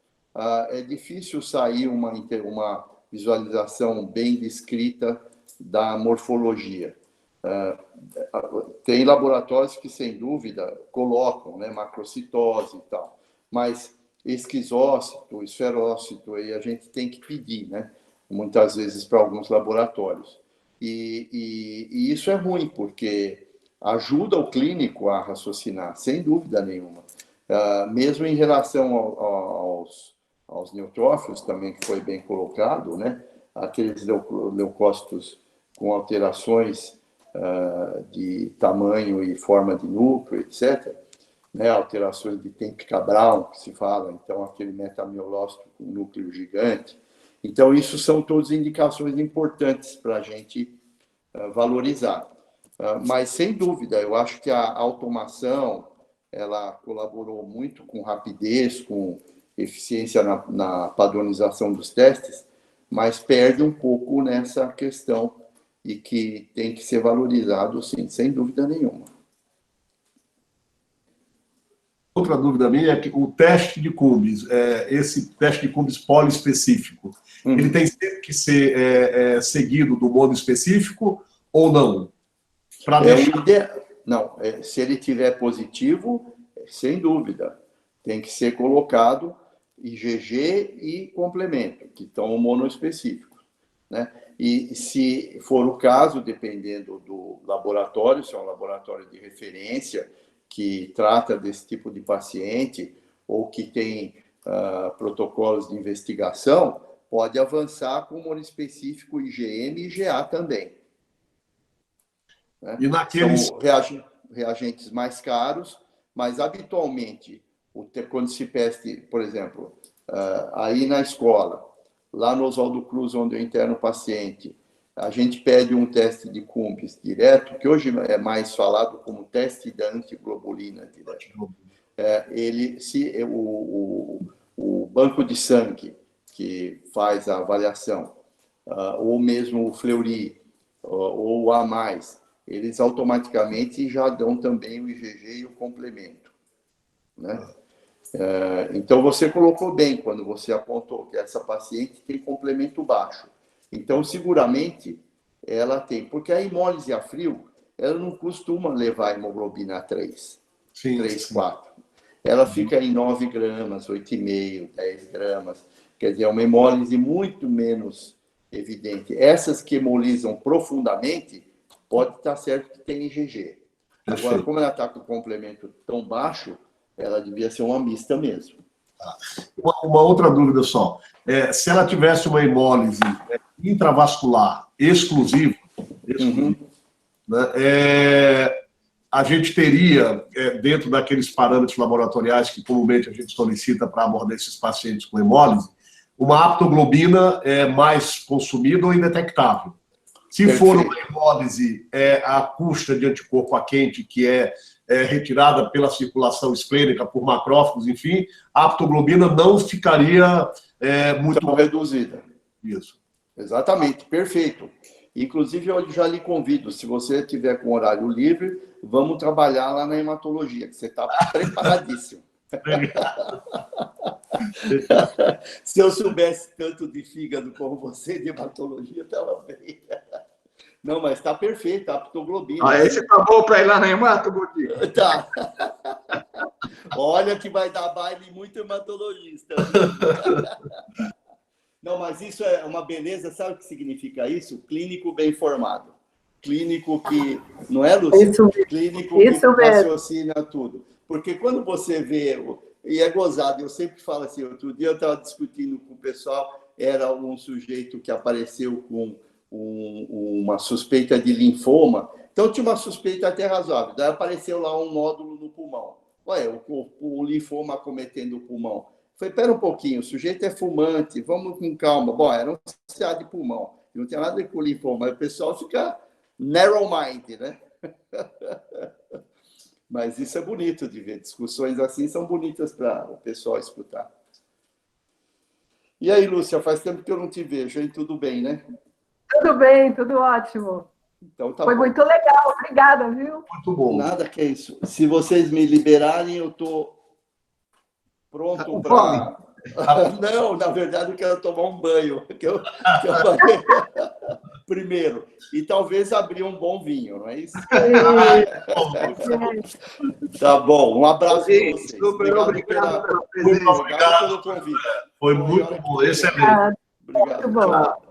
é difícil sair uma visualização bem descrita da morfologia. Tem laboratórios que, sem dúvida, colocam, né, macrocitose e tal, mas esquizócito, esferócito, aí a gente tem que pedir, né, muitas vezes para alguns laboratórios. E isso é ruim, porque ajuda o clínico a raciocinar, sem dúvida nenhuma. Mesmo em relação aos neutrófilos, também, que foi bem colocado, né, aqueles leucócitos com alterações de tamanho e forma de núcleo, etc., né, alterações de Tempka-Brown, que se fala, então, aquele metamiolócito com núcleo gigante. Então, isso são todas indicações importantes para a gente valorizar. Mas, sem dúvida, eu acho que a automação, ela colaborou muito com rapidez, com eficiência na padronização dos testes, mas perde um pouco nessa questão e que tem que ser valorizado, sim, sem dúvida nenhuma. Outra dúvida minha é que o teste de Cumbis, esse teste de Cumbis poliespecífico, ele tem que ser seguido do modo específico ou não? Não, se ele tiver positivo, sem dúvida, tem que ser colocado IgG e complemento, que estão monoespecíficos, né? E se for o caso, dependendo do laboratório, se é um laboratório de referência que trata desse tipo de paciente ou que tem protocolos de investigação, pode avançar com monoespecífico IgM e IgA também. Né? E naqueles... São reagentes mais caros, mas habitualmente, quando se pede, por exemplo, aí na escola, lá no Oswaldo Cruz, onde eu interno o paciente, a gente pede um teste de Cumbis direto, que hoje é mais falado como teste da antiglobulina direto. O banco de sangue, que faz a avaliação, ou mesmo o Fleury, ou o A+, eles automaticamente já dão também o IgG e o complemento, né? Então, você colocou bem quando você apontou que essa paciente tem complemento baixo. Então, seguramente, ela tem. Porque a hemólise a frio, ela não costuma levar a hemoglobina a 3, 4. Ela fica em 9 gramas, 8,5, 10 gramas. Quer dizer, é uma hemólise muito menos evidente. Essas que hemolizam profundamente, pode estar certo que tem IgG. Agora, como ela está com complemento tão baixo, ela devia ser uma mista mesmo. Uma outra dúvida só. Se ela tivesse uma hemólise intravascular exclusiva, né, a gente teria, dentro daqueles parâmetros laboratoriais que comumente a gente solicita para abordar esses pacientes com hemólise, uma aptoglobina mais consumida ou indetectável. Se for uma hemólise à custa de anticorpo a quente, que é retirada pela circulação esplênica por macrófagos, enfim, a aptoglobina não ficaria muito reduzida. Isso. Exatamente, perfeito. Inclusive, eu já lhe convido, se você tiver com horário livre, vamos trabalhar lá na hematologia, que você está preparadíssimo. Se eu soubesse tanto de fígado como você, de hematologia, estava bem. Não, mas está perfeito, a aptoglobina. Aí você tá bom para ir lá na hematologia? Tá. Olha que vai dar baile muito hematologista. Não, mas isso é uma beleza, sabe o que significa isso? Clínico bem formado. Clínico que, não é, Lúcia? Clínico que raciocina tudo. Porque quando você vê, e é gozado, eu sempre falo assim, outro dia eu estava discutindo com o pessoal, era um sujeito que apareceu com uma suspeita de linfoma, então tinha uma suspeita até razoável, daí apareceu lá um nódulo no pulmão. Olha, o linfoma acometendo o pulmão. Falei, pera um pouquinho, o sujeito é fumante, vamos com calma. Bom, era um CA de pulmão, não tem nada a ver com linfoma, mas o pessoal fica narrow-minded, né? Mas isso é bonito de ver, discussões assim são bonitas para o pessoal escutar. E aí, Lúcia, faz tempo que eu não te vejo, hein? Tudo bem, né? Tudo bem, tudo ótimo. Então, tá Foi bom. muito legal, obrigada, viu? Muito bom. Nada que é isso. Se vocês me liberarem, eu estou pronto para... Não, na verdade, eu quero tomar um banho. Primeiro. E talvez abrir um bom vinho, não é isso? Tá bom. Um abraço para vocês. Super obrigado pela presença. Obrigado pelo convite. Foi muito bom. Excelente. Obrigado. Muito bom.